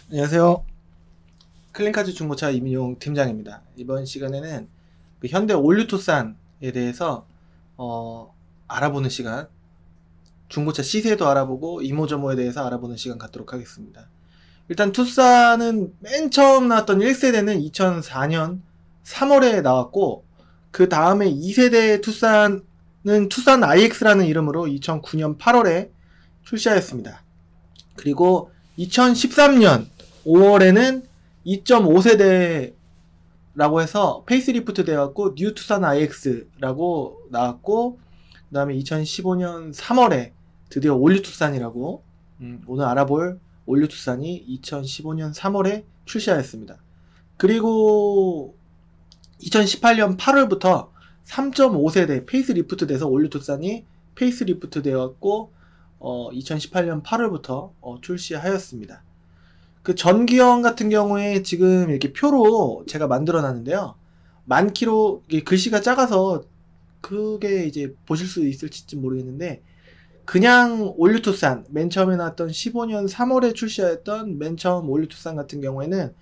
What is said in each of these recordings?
안녕하세요. 클린카즈 중고차 이민용 팀장입니다. 이번 시간에는 그 현대 올류 투싼에 대해서 알아보는 시간, 중고차 시세도 알아보고 이모저모에 대해서 알아보는 시간 갖도록 하겠습니다. 일단 투싼은 맨 처음 나왔던 1세대는 2004년 3월에 나왔고, 그 다음에 2세대 투싼은 투싼 IX라는 이름으로 2009년 8월에 출시하였습니다. 그리고 2013년 5월에는 2.5세대라고 해서 페이스리프트 되어갖고 뉴 투싼 IX라고 나왔고, 그 다음에 2015년 3월에 드디어 올류 투싼이라고, 오늘 알아볼 올류 투싼이 2015년 3월에 출시하였습니다. 그리고 2018년 8월부터 3.5세대 페이스리프트 돼서 올류 투싼이 페이스리프트 되었고, 2018년 8월부터 출시하였습니다. 그 전기형 같은 경우에 지금 이렇게 표로 제가 만들어 놨는데요. 만 킬로, 글씨가 작아서 그게 이제 보실 수 있을지 모르겠는데, 그냥 올류 투싼, 맨 처음에 나왔던 15년 3월에 출시하였던 맨 처음 올류 투싼 같은 경우에는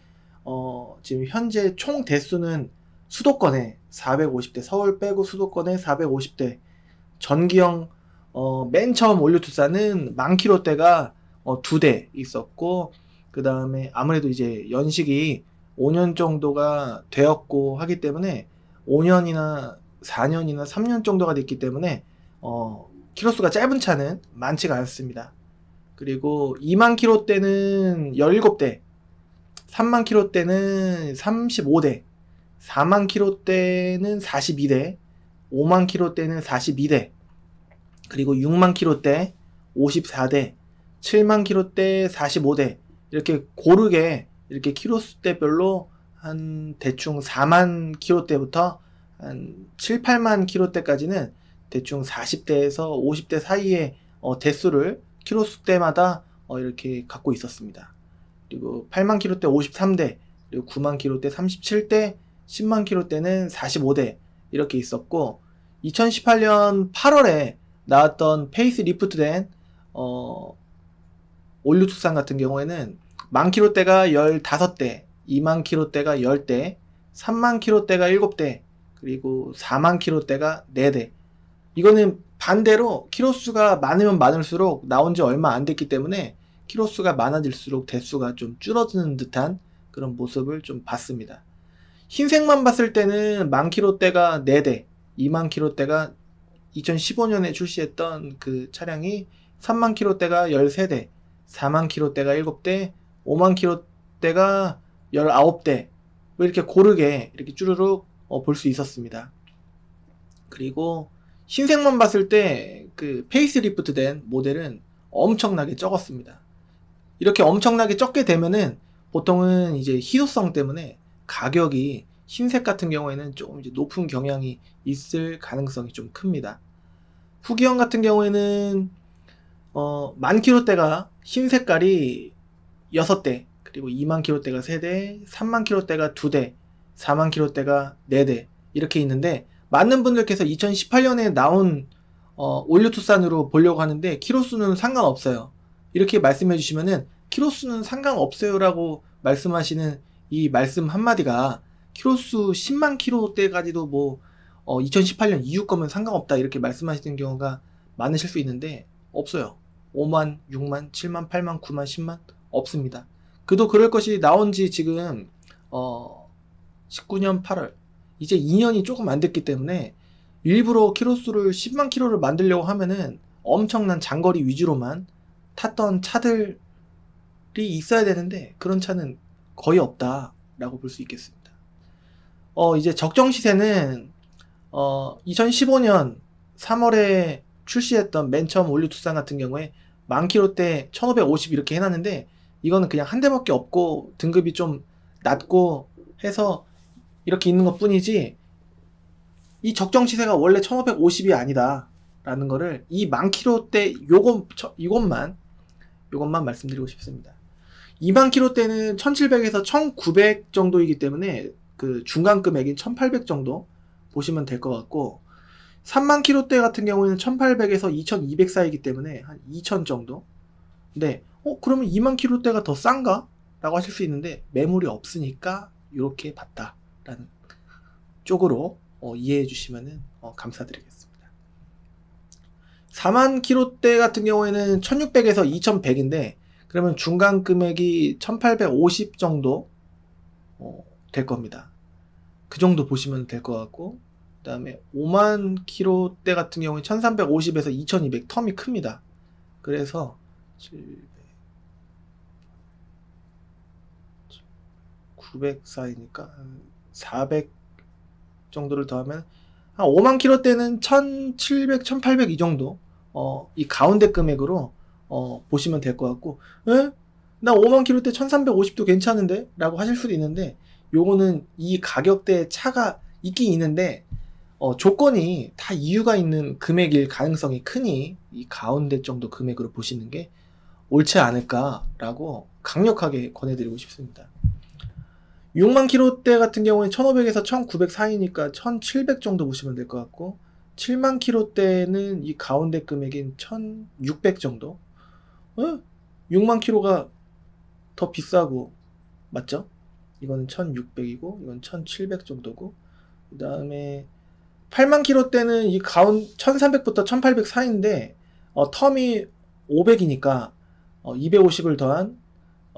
지금 현재 총 대수는 수도권에 450대, 서울 빼고 수도권에 450대, 전기형 맨 처음 올류 투싼은 만 킬로대가 2대 있었고, 그 다음에 아무래도 이제 연식이 5년 정도가 되었고 하기 때문에 5년이나 4년이나 3년 정도가 됐기 때문에 키로수가 짧은 차는 많지가 않습니다. 그리고 2만 킬로대는 17대, 3만 킬로대는 35대, 4만 킬로대는 42대, 5만 킬로대는 42대, 그리고 6만 킬로대 54대, 7만 킬로대 45대, 이렇게 고르게 이렇게 키로수대별로 한 대충 4만 킬로대부터 한 7, 8만 킬로대까지는 대충 40대에서 50대 사이의 대수를 키로수대마다 이렇게 갖고 있었습니다. 그리고 8만 킬로대 53대, 그리고 9만 킬로대 37대, 10만 킬로대는 45대 이렇게 있었고, 2018년 8월에 나왔던 페이스리프트된 올류 투싼 같은 경우에는 만 킬로대가 15대, 2만 킬로대가 10대, 3만 킬로대가 7대, 그리고 4만 킬로대가 4대. 이거는 반대로 키로수가 많으면 많을수록 나온 지 얼마 안 됐기 때문에 키로수가 많아질수록 대수가 좀 줄어드는 듯한 그런 모습을 좀 봤습니다. 흰색만 봤을 때는 만 킬로대가 4대, 2만 킬로대가 2015년에 출시했던 그 차량이 3만 킬로대가 13대, 4만 킬로대가 7대, 5만 킬로대가 19대, 이렇게 고르게 이렇게 쭈르륵 볼 수 있었습니다. 그리고 흰색만 봤을 때 그 페이스리프트 된 모델은 엄청나게 적었습니다. 이렇게 엄청나게 적게 되면은 보통은 이제 희소성 때문에 가격이 흰색 같은 경우에는 조금 이제 높은 경향이 있을 가능성이 좀 큽니다. 후기형 같은 경우에는 만 킬로대가 흰 색깔이 6대, 그리고 2만 킬로대가 3대, 3만 킬로대가 2대, 4만 킬로대가 4대 이렇게 있는데, 많은 분들께서 2018년에 나온 올류 투싼으로 보려고 하는데 키로수는 상관없어요. 이렇게 말씀해 주시면은 키로수는 상관없어요 라고 말씀하시는 이 말씀 한마디가 키로수 10만 킬로대까지도 뭐 2018년 이후 거면 상관없다 이렇게 말씀하시는 경우가 많으실 수 있는데, 없어요. 5만, 6만, 7만, 8만, 9만, 10만 없습니다. 그도 그럴 것이 나온 지 지금 19년 8월, 이제 2년이 조금 안 됐기 때문에 일부러 키로수를 10만 킬로를 만들려고 하면은 엄청난 장거리 위주로만 탔던 차들이 있어야 되는데 그런 차는 거의 없다라고 볼 수 있겠습니다. 이제 적정 시세는 2015년 3월에 출시했던 맨 처음 올류 투싼 같은 경우에 만 킬로대 1550 이렇게 해놨는데, 이거는 그냥 한 대밖에 없고 등급이 좀 낮고 해서 이렇게 있는 것 뿐이지, 이 적정 시세가 원래 1550이 아니다 라는 거를 이 만 킬로대 이것만 말씀드리고 싶습니다. 2만 킬로대는 1700에서 1900 정도이기 때문에 그 중간 금액인 1800 정도 보시면 될 것 같고, 3만 킬로대 같은 경우에는 1800에서 2200 사이이기 때문에 한 2000 정도. 근데 그러면 2만 킬로대가 더 싼가? 라고 하실 수 있는데 매물이 없으니까 이렇게 봤다라는 쪽으로 이해해 주시면 감사드리겠습니다. 4만 킬로대 같은 경우에는 1600에서 2100인데 그러면 중간 금액이 1850 정도 될 겁니다. 그 정도 보시면 될 것 같고, 그 다음에 5만 킬로대 같은 경우에 1350에서 2200 텀이 큽니다. 그래서 900 사이니까 400 정도를 더하면 한 5만 킬로대는 1700, 1800 이 정도 이 가운데 금액으로 보시면 될 것 같고, 에? 나 5만 킬로대 1350도 괜찮은데? 라고 하실 수도 있는데, 요거는 이 가격대의 차가 있긴 있는데 조건이 다 이유가 있는 금액일 가능성이 크니 이 가운데 정도 금액으로 보시는 게 옳지 않을까라고 강력하게 권해드리고 싶습니다. 6만 킬로대 같은 경우에 1500에서 1900 사이니까 1700 정도 보시면 될 것 같고, 7만 킬로대는 이 가운데 금액인 1600 정도. 6만 킬로가 더 비싸고 맞죠? 이거는 1600이고 이건 1700 정도고, 그 다음에 8만 킬로대는 이 가운 1300부터 1800 사이인데 텀이 500이니까 250을 더한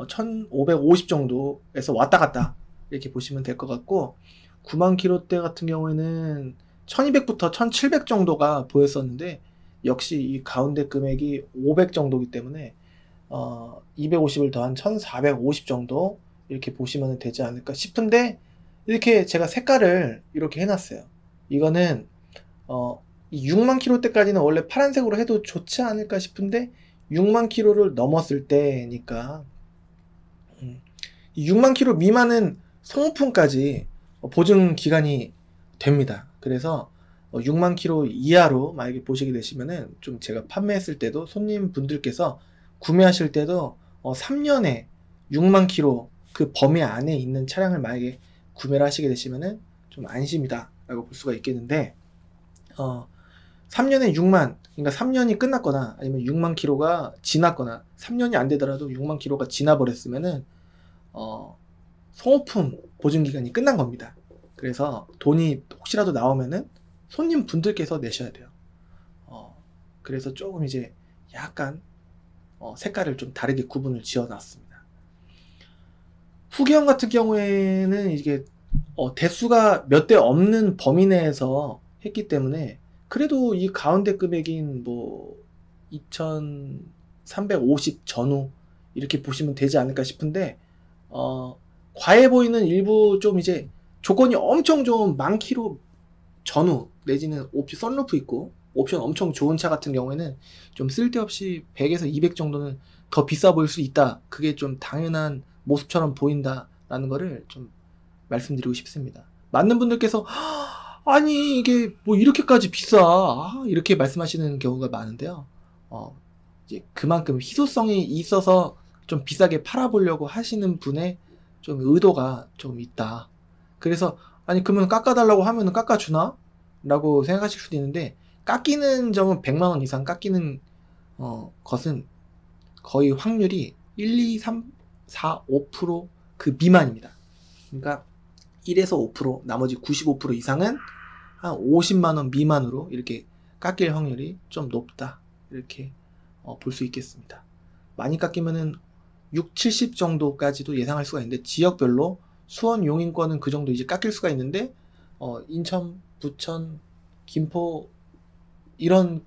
1550 정도에서 왔다 갔다 이렇게 보시면 될 것 같고, 9만 킬로대 같은 경우에는 1200부터 1700 정도가 보였었는데 역시 이 가운데 금액이 500 정도이기 때문에 250을 더한 1450 정도 이렇게 보시면 되지 않을까 싶은데, 이렇게 제가 색깔을 이렇게 해놨어요. 이거는 이 6만 킬로대까지는 원래 파란색으로 해도 좋지 않을까 싶은데 6만 킬로를 넘었을 때니까 이 6만 킬로 미만은 소모품까지 보증 기간이 됩니다. 그래서 6만 킬로 이하로 만약에 보시게 되시면은 좀 제가 판매했을 때도 손님분들께서 구매하실 때도 3년에 6만 킬로 그 범위 안에 있는 차량을 만약에 구매를 하시게 되시면은 좀 안심이다 라고 볼 수가 있겠는데, 3년에 6만, 그러니까 3년이 끝났거나 아니면 6만 킬로가 지났거나 3년이 안 되더라도 6만 킬로가 지나버렸으면은 소모품 보증기간이 끝난 겁니다. 그래서 돈이 혹시라도 나오면은 손님 분들께서 내셔야 돼요. 그래서 조금 이제 약간 색깔을 좀 다르게 구분을 지어 놨습니다. 후기형 같은 경우에는 이게 대수가 몇 대 없는 범위 내에서 했기 때문에 그래도 이 가운데 금액인 뭐 2350 전후 이렇게 보시면 되지 않을까 싶은데, 과해 보이는 일부 좀 이제 조건이 엄청 좋은 10,000km 전후 내지는 옵션 썬루프 있고 옵션 엄청 좋은 차 같은 경우에는 좀 쓸데없이 100에서 200 정도는 더 비싸 보일 수 있다. 그게 좀 당연한 모습처럼 보인다 라는 거를 좀 말씀드리고 싶습니다. 많은 분들께서 아니 이게 뭐 이렇게까지 비싸 이렇게 말씀하시는 경우가 많은데요. 이제 그만큼 희소성이 있어서 좀 비싸게 팔아보려고 하시는 분의 좀 의도가 좀 있다. 그래서 아니 그러면 깎아달라고 하면은 깎아주나? 라고 생각하실 수도 있는데, 깎이는 점은 100만원 이상 깎이는 것은 거의 확률이 1, 2, 3, 4, 5% 그 미만입니다. 그러니까 1에서 5%, 나머지 95% 이상은 한 50만원 미만으로 이렇게 깎일 확률이 좀 높다. 이렇게 볼 수 있겠습니다. 많이 깎이면은 6, 70 정도까지도 예상할 수가 있는데, 지역별로 수원, 용인권은 그 정도 이제 깎일 수가 있는데, 인천, 부천, 김포 이런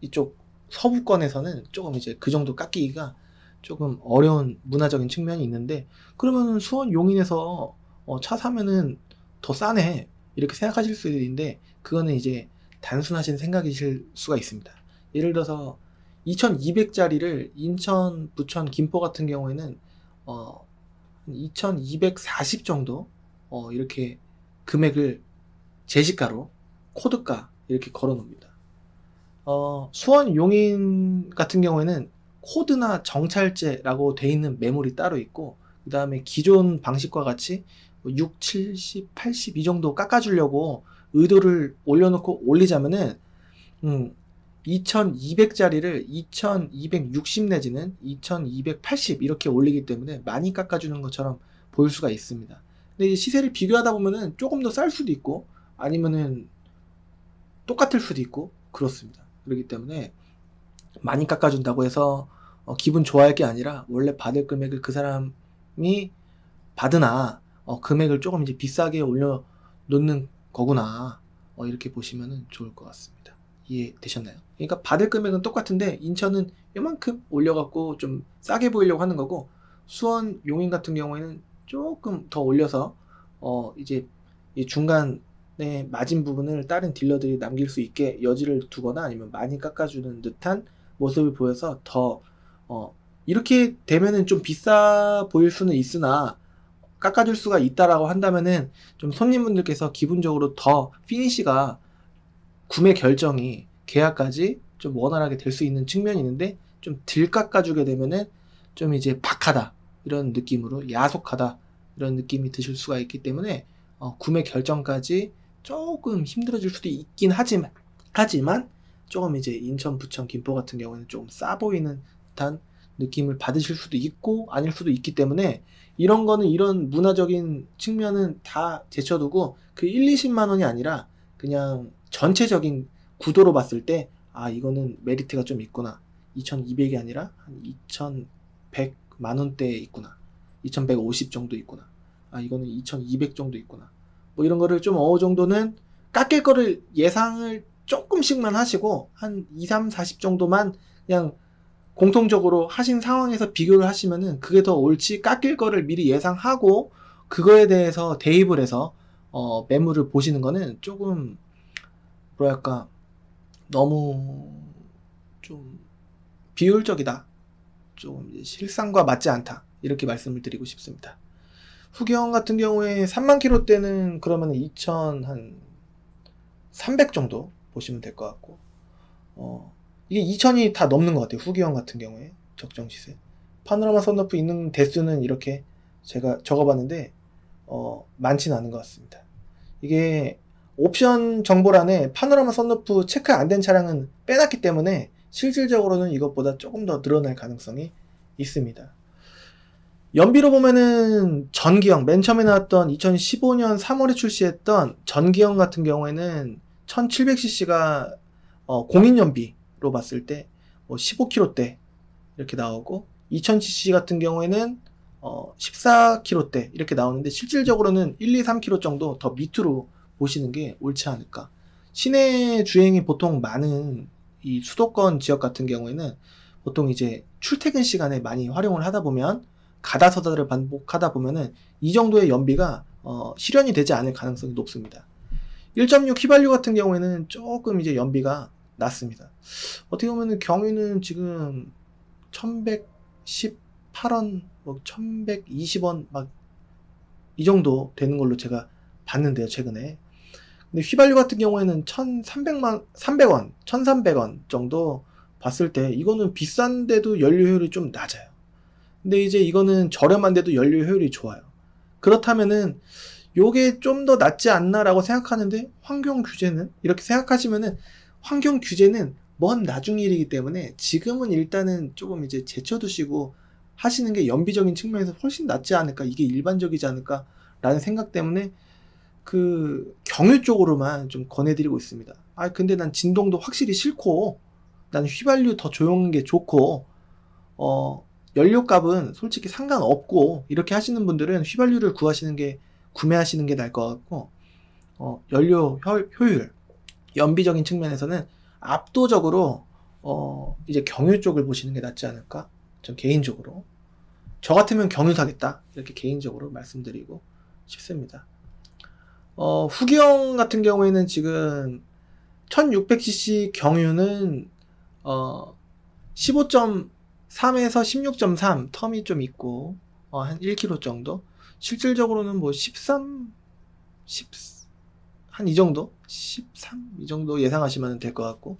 이쪽 서부권에서는 조금 이제 그 정도 깎이기가 조금 어려운 문화적인 측면이 있는데, 그러면은 수원, 용인에서 차 사면은 더 싸네 이렇게 생각하실 수 있는데, 그거는 이제 단순하신 생각이실 수가 있습니다. 예를 들어서 2200짜리를 인천, 부천, 김포 같은 경우에는 2240 정도 이렇게 금액을 제시가로 코드가 이렇게 걸어 놓습니다. 수원, 용인 같은 경우에는 코드나 정찰제라고 돼 있는 매물이 따로 있고, 그 다음에 기존 방식과 같이 6, 70, 80 이 정도 깎아주려고 의도를 올려놓고 올리자면은 2200짜리를 2260 내지는 2280 이렇게 올리기 때문에 많이 깎아주는 것처럼 보일 수가 있습니다. 근데 이제 시세를 비교하다 보면은 조금 더 쌀 수도 있고 아니면은 똑같을 수도 있고 그렇습니다. 그렇기 때문에 많이 깎아준다고 해서 기분 좋아할 게 아니라 원래 받을 금액을 그 사람이 받으나 금액을 조금 이제 비싸게 올려 놓는 거구나, 이렇게 보시면 좋을 것 같습니다. 이해되셨나요? 그러니까 받을 금액은 똑같은데 인천은 요만큼 올려갖고 좀 싸게 보이려고 하는 거고, 수원, 용인 같은 경우에는 조금 더 올려서 이제 이 중간에 마진 부분을 다른 딜러들이 남길 수 있게 여지를 두거나 아니면 많이 깎아주는 듯한 모습을 보여서 더 이렇게 되면은 좀 비싸 보일 수는 있으나 깎아줄 수가 있다라고 한다면은 좀 손님분들께서 기분적으로 더 피니시가 구매 결정이 계약까지 좀 원활하게 될 수 있는 측면이 있는데, 좀 덜 깎아주게 되면은 좀 이제 박하다 이런 느낌으로, 야속하다 이런 느낌이 드실 수가 있기 때문에 구매 결정까지 조금 힘들어질 수도 있긴 하지만 조금 이제 인천, 부천, 김포 같은 경우에는 조금 싸 보이는 듯한 느낌을 받으실 수도 있고 아닐 수도 있기 때문에, 이런 거는 이런 문화적인 측면은 다 제쳐두고 그 1, 20만 원이 아니라 그냥 전체적인 구도로 봤을 때 이거는 메리트가 좀 있구나, 2200이 아니라 한 2100만 원대에 있구나, 2150 정도 있구나, 이거는 2200 정도 있구나, 뭐 이런 거를 좀 어느 정도는 깎일 거를 예상을 조금씩만 하시고 한 2, 3, 40 정도만 그냥 공통적으로 하신 상황에서 비교를 하시면은 그게 더 옳지, 깎일 거를 미리 예상하고 그거에 대해서 대입을 해서 매물을 보시는 거는 조금 뭐랄까 너무 좀 비효율적이다, 좀 실상과 맞지 않다, 이렇게 말씀을 드리고 싶습니다. 후경 같은 경우에 3만 킬로대는 그러면 2,300 정도 보시면 될 것 같고, 이게 2,000이 다 넘는 것 같아요. 후기형 같은 경우에 적정 시세. 파노라마 썬루프 있는 대수는 이렇게 제가 적어봤는데 많지는 않은 것 같습니다. 이게 옵션 정보란에 파노라마 썬루프 체크 안 된 차량은 빼놨기 때문에 실질적으로는 이것보다 조금 더 늘어날 가능성이 있습니다. 연비로 보면은 전기형, 맨 처음에 나왔던 2015년 3월에 출시했던 전기형 같은 경우에는 1700cc가 공인연비로 봤을 때 15km대 이렇게 나오고, 2000cc 같은 경우에는 14km대 이렇게 나오는데, 실질적으로는 1, 2, 3km 정도 더 밑으로 보시는 게 옳지 않을까. 시내 주행이 보통 많은 이 수도권 지역 같은 경우에는 보통 이제 출퇴근 시간에 많이 활용을 하다 보면, 가다서다를 반복하다 보면은 이 정도의 연비가 실현이 되지 않을 가능성이 높습니다. 1.6 휘발유 같은 경우에는 조금 이제 연비가 낮습니다. 어떻게 보면은 경유는 지금 1118원, 1120원 막 이 정도 되는 걸로 제가 봤는데요, 최근에. 근데 휘발유 같은 경우에는 1300원, 1300원 정도 봤을 때 이거는 비싼데도 연료 효율이 좀 낮아요. 근데 이제 이거는 저렴한데도 연료 효율이 좋아요. 그렇다면은 요게 좀 더 낫지 않나라고 생각하는데, 환경 규제는 이렇게 생각하시면은, 환경 규제는 먼 나중 일이기 때문에 지금은 일단은 조금 이제 제쳐두시고 하시는 게 연비적인 측면에서 훨씬 낫지 않을까, 이게 일반적이지 않을까 라는 생각 때문에 그 경유 쪽으로만 좀 권해드리고 있습니다. 근데 난 진동도 확실히 싫고 난 휘발유 더 조용한 게 좋고 연료값은 솔직히 상관없고, 이렇게 하시는 분들은 휘발유를 구매하시는 게 나을 것 같고, 연료 효율, 연비적인 측면에서는 압도적으로 이제 경유 쪽을 보시는 게 낫지 않을까, 전 개인적으로. 저 같으면 경유 사겠다, 이렇게 개인적으로 말씀드리고 싶습니다. 후기형 같은 경우에는 지금 1600cc 경유는 15.3에서 16.3 텀이 좀 있고 한 1km 정도, 실질적으로는 뭐 13, 한 이 정도? 13? 이 정도 예상하시면 될 것 같고,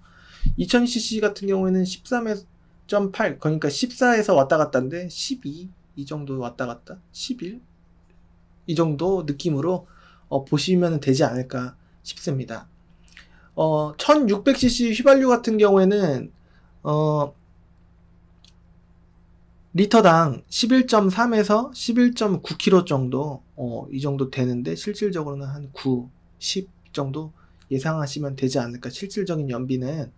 2000cc 같은 경우에는 13.8, 그러니까 14에서 왔다 갔다인데 12, 이 정도 왔다 갔다, 11, 이 정도 느낌으로 보시면 되지 않을까 싶습니다. 1600cc 휘발유 같은 경우에는 리터당 11.3에서 11.9km 정도 이 정도 되는데 실질적으로는 한 9, 10 정도 예상하시면 되지 않을까. 실질적인 연비는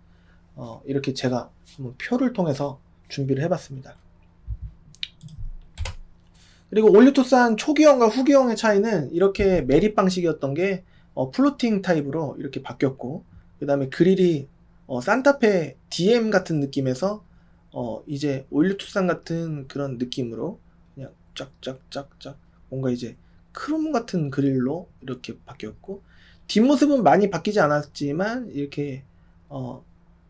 이렇게 제가 표를 통해서 준비를 해봤습니다. 그리고 올류투싼 초기형과 후기형의 차이는 이렇게 매립 방식이었던 게 플로팅 타입으로 이렇게 바뀌었고, 그 다음에 그릴이 산타페 DM 같은 느낌에서 이제 올류투싼 같은 그런 느낌으로 그냥 쫙쫙쫙쫙 뭔가 이제 크롬 같은 그릴로 이렇게 바뀌었고, 뒷모습은 많이 바뀌지 않았지만 이렇게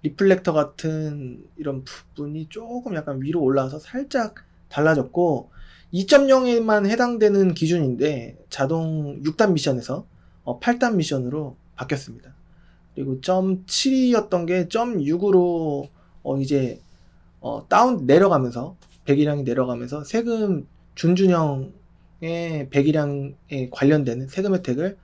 리플렉터 같은 이런 부분이 조금 약간 위로 올라와서 살짝 달라졌고, 2.0에만 해당되는 기준인데 자동 6단 미션에서 8단 미션으로 바뀌었습니다. 그리고 7이었던 게 6으로 이제 다운 내려가면서 배기량이 내려가면서 세금 준준형의 배기량에 관련되는 세금 혜택을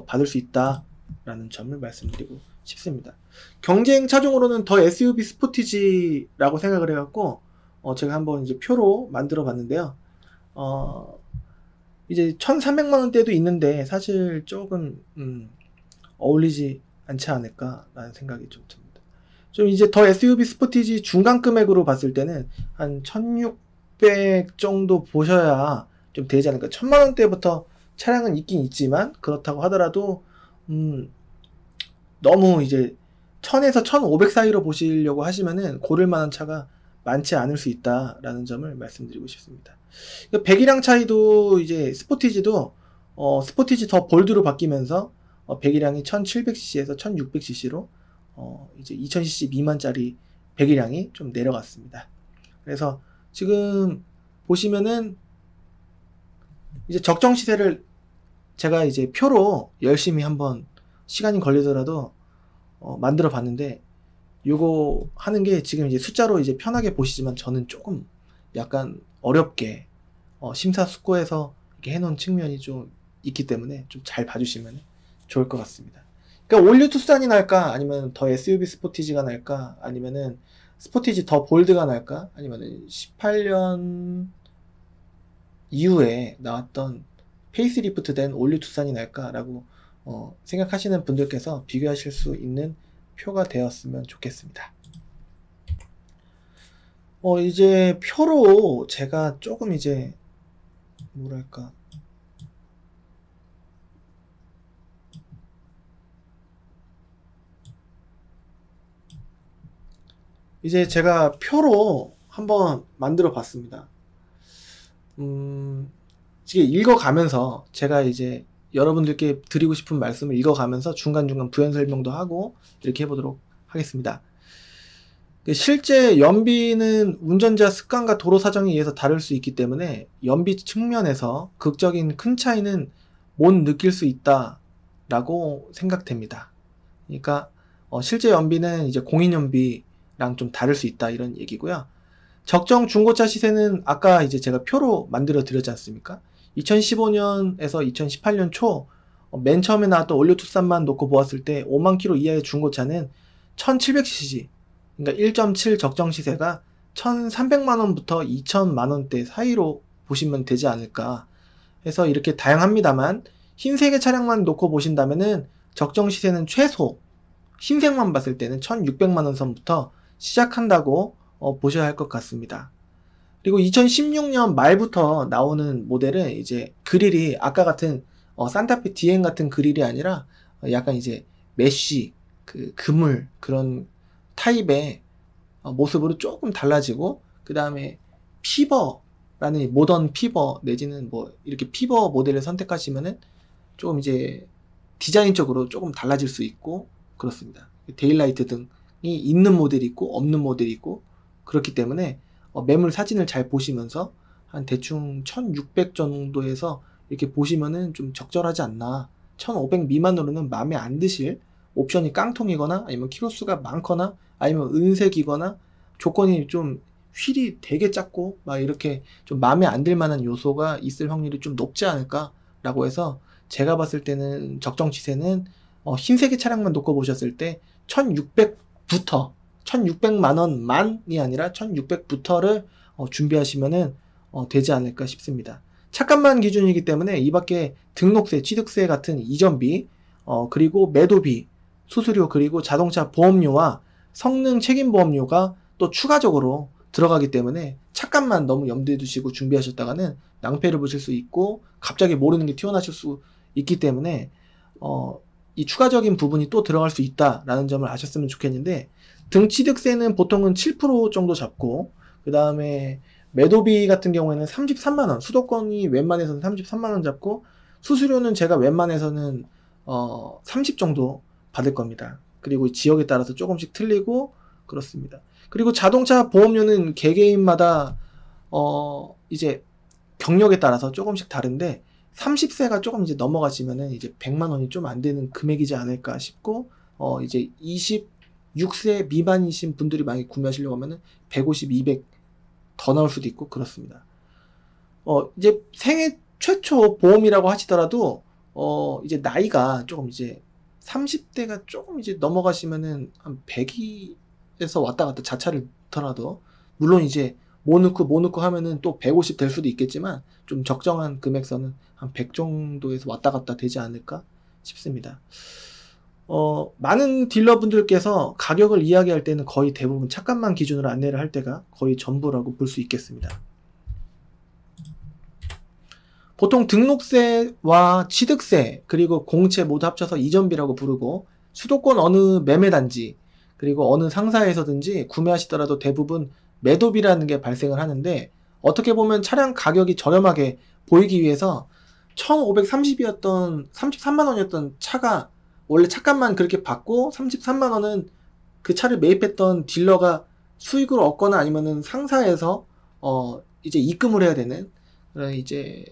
받을 수 있다라는 점을 말씀드리고 싶습니다. 경쟁 차종으로는 더 SUV 스포티지라고 생각을 해갖고 제가 한번 이제 표로 만들어 봤는데요. 이제 1300만원대도 있는데 사실 조금 어울리지 않지 않을까라는 생각이 좀 듭니다. 좀 이제 더 SUV 스포티지 중간 금액으로 봤을 때는 한 1600 정도 보셔야 좀 되지 않을까. 1000만원대부터 차량은 있긴 있지만 그렇다고 하더라도 너무 이제 1000에서 1500 사이로 보시려고 하시면은 고를 만한 차가 많지 않을 수 있다라는 점을 말씀드리고 싶습니다. 배기량 차이도 이제 스포티지도 스포티지 더 볼드로 바뀌면서 배기량이 1700cc에서 1600cc로 이제 2000cc 미만짜리 배기량이 좀 내려갔습니다. 그래서 지금 보시면은 이제 적정 시세를 제가 이제 표로 열심히 한번 시간이 걸리더라도 만들어 봤는데, 요거 하는 게 지금 이제 숫자로 이제 편하게 보시지만 저는 조금 약간 어렵게 심사숙고해서 이렇게 해놓은 측면이 좀 있기 때문에 좀 잘 봐주시면 좋을 것 같습니다. 그러니까 올류투싼이 날까, 아니면 더 SUV 스포티지가 날까, 아니면은 스포티지 더 볼드가 날까, 아니면은 18년 이후에 나왔던 페이스리프트 된 올류투싼이 날까라고 생각하시는 분들께서 비교하실 수 있는 표가 되었으면 좋겠습니다. 이제 표로 제가 조금 이제 뭐랄까 이제 제가 표로 한번 만들어 봤습니다. 이게 읽어가면서 제가 이제 여러분들께 드리고 싶은 말씀을 읽어가면서 중간중간 부연 설명도 하고 이렇게 해보도록 하겠습니다. 실제 연비는 운전자 습관과 도로 사정에 의해서 다를 수 있기 때문에 연비 측면에서 극적인 큰 차이는 못 느낄 수 있다라고 생각됩니다. 그러니까 실제 연비는 이제 공인 연비랑 좀 다를 수 있다, 이런 얘기고요. 적정 중고차 시세는 아까 이제 제가 표로 만들어 드렸지 않습니까? 2015년에서 2018년 초 맨 처음에 나왔던 올류투싼만 놓고 보았을 때 5만 킬로 이하의 중고차는 1700cc, 그러니까 1.7 적정 시세가 1300만원부터 2000만원대 사이로 보시면 되지 않을까 해서 이렇게 다양합니다만, 흰색의 차량만 놓고 보신다면은 적정 시세는 최소 흰색만 봤을 때는 1600만원 선부터 시작한다고 보셔야 할 것 같습니다. 그리고 2016년 말부터 나오는 모델은 이제 그릴이 아까 같은 산타페 DM 같은 그릴이 아니라 약간 이제 메쉬, 그물 그런 타입의 모습으로 조금 달라지고, 그 다음에 피버라는 모던 피버 내지는 뭐 이렇게 피버 모델을 선택하시면은 조금 이제 디자인적으로 조금 달라질 수 있고 그렇습니다. 데일라이트 등이 있는 모델이 있고 없는 모델이 있고 그렇기 때문에 매물 사진을 잘 보시면서 한 대충 1600 정도에서 이렇게 보시면은 좀 적절하지 않나. 1500 미만으로는 마음에 안 드실 옵션이 깡통이거나 아니면 키로수가 많거나 아니면 은색이거나 조건이 좀 휠이 되게 작고 막 이렇게 좀 마음에 안 들 만한 요소가 있을 확률이 좀 높지 않을까 라고 해서 제가 봤을 때는 적정 시세는 흰색의 차량만 놓고 보셨을 때 1600부터 1600만 원만이 아니라 1600부터를 준비하시면은 되지 않을까 싶습니다. 차값만 기준이기 때문에 이 밖에 등록세, 취득세 같은 이전비, 그리고 매도비, 수수료, 그리고 자동차 보험료와 성능 책임보험료가 또 추가적으로 들어가기 때문에 차값만 너무 염두에 두시고 준비하셨다가는 낭패를 보실 수 있고 갑자기 모르는 게 튀어나실 수 있기 때문에 이 추가적인 부분이 또 들어갈 수 있다라는 점을 아셨으면 좋겠는데, 등취득세는 보통은 7% 정도 잡고, 그 다음에 매도비 같은 경우에는 33만원, 수도권이 웬만해서는 33만원 잡고, 수수료는 제가 웬만해서는 30 정도 받을 겁니다. 그리고 지역에 따라서 조금씩 틀리고 그렇습니다. 그리고 자동차 보험료는 개개인마다 이제 경력에 따라서 조금씩 다른데, 30세가 조금 이제 넘어가시면은 이제 100만 원이 좀 안 되는 금액이지 않을까 싶고, 이제 26세 미만이신 분들이 만약에 구매하시려고 하면은 150, 200 더 나올 수도 있고 그렇습니다. 이제 생애 최초 보험이라고 하시더라도, 이제 나이가 조금 이제 30대가 조금 이제 넘어가시면은 한 100에서 왔다 갔다 자차를 넣더라도, 물론 이제 뭐 넣고 하면은 또 150 될 수도 있겠지만, 좀 적정한 금액선은 한 100 정도에서 왔다 갔다 되지 않을까 싶습니다. 많은 딜러분들께서 가격을 이야기할 때는 거의 대부분 차값만 기준으로 안내를 할 때가 거의 전부라고 볼 수 있겠습니다. 보통 등록세와 취득세, 그리고 공채 모두 합쳐서 이전비라고 부르고, 수도권 어느 매매단지, 그리고 어느 상사에서든지 구매하시더라도 대부분 매도비라는 게 발생을 하는데, 어떻게 보면 차량 가격이 저렴하게 보이기 위해서 1530이었던 33만원이었던 차가 원래 차값만 그렇게 받고 33만원은 그 차를 매입했던 딜러가 수익을 얻거나 아니면은 상사에서 이제 입금을 해야 되는 그런 이제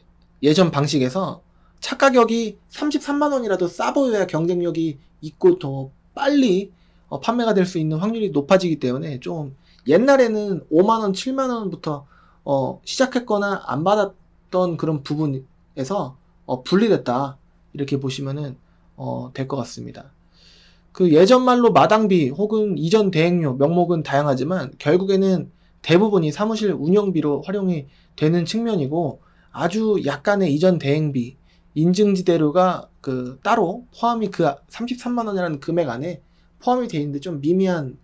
예전 방식에서 차 가격이 33만원이라도 싸 보여야 경쟁력이 있고 더 빨리 판매가 될 수 있는 확률이 높아지기 때문에, 좀 옛날에는 5만원, 7만원부터 시작했거나 안 받았던 그런 부분에서 분리됐다, 이렇게 보시면은 될 것 같습니다. 그 예전 말로 마당비 혹은 이전 대행료 명목은 다양하지만 결국에는 대부분이 사무실 운영비로 활용이 되는 측면이고, 아주 약간의 이전 대행비, 인증지대료가 그 따로 포함이 그 33만원이라는 금액 안에 포함이 되어 있는데 좀 미미한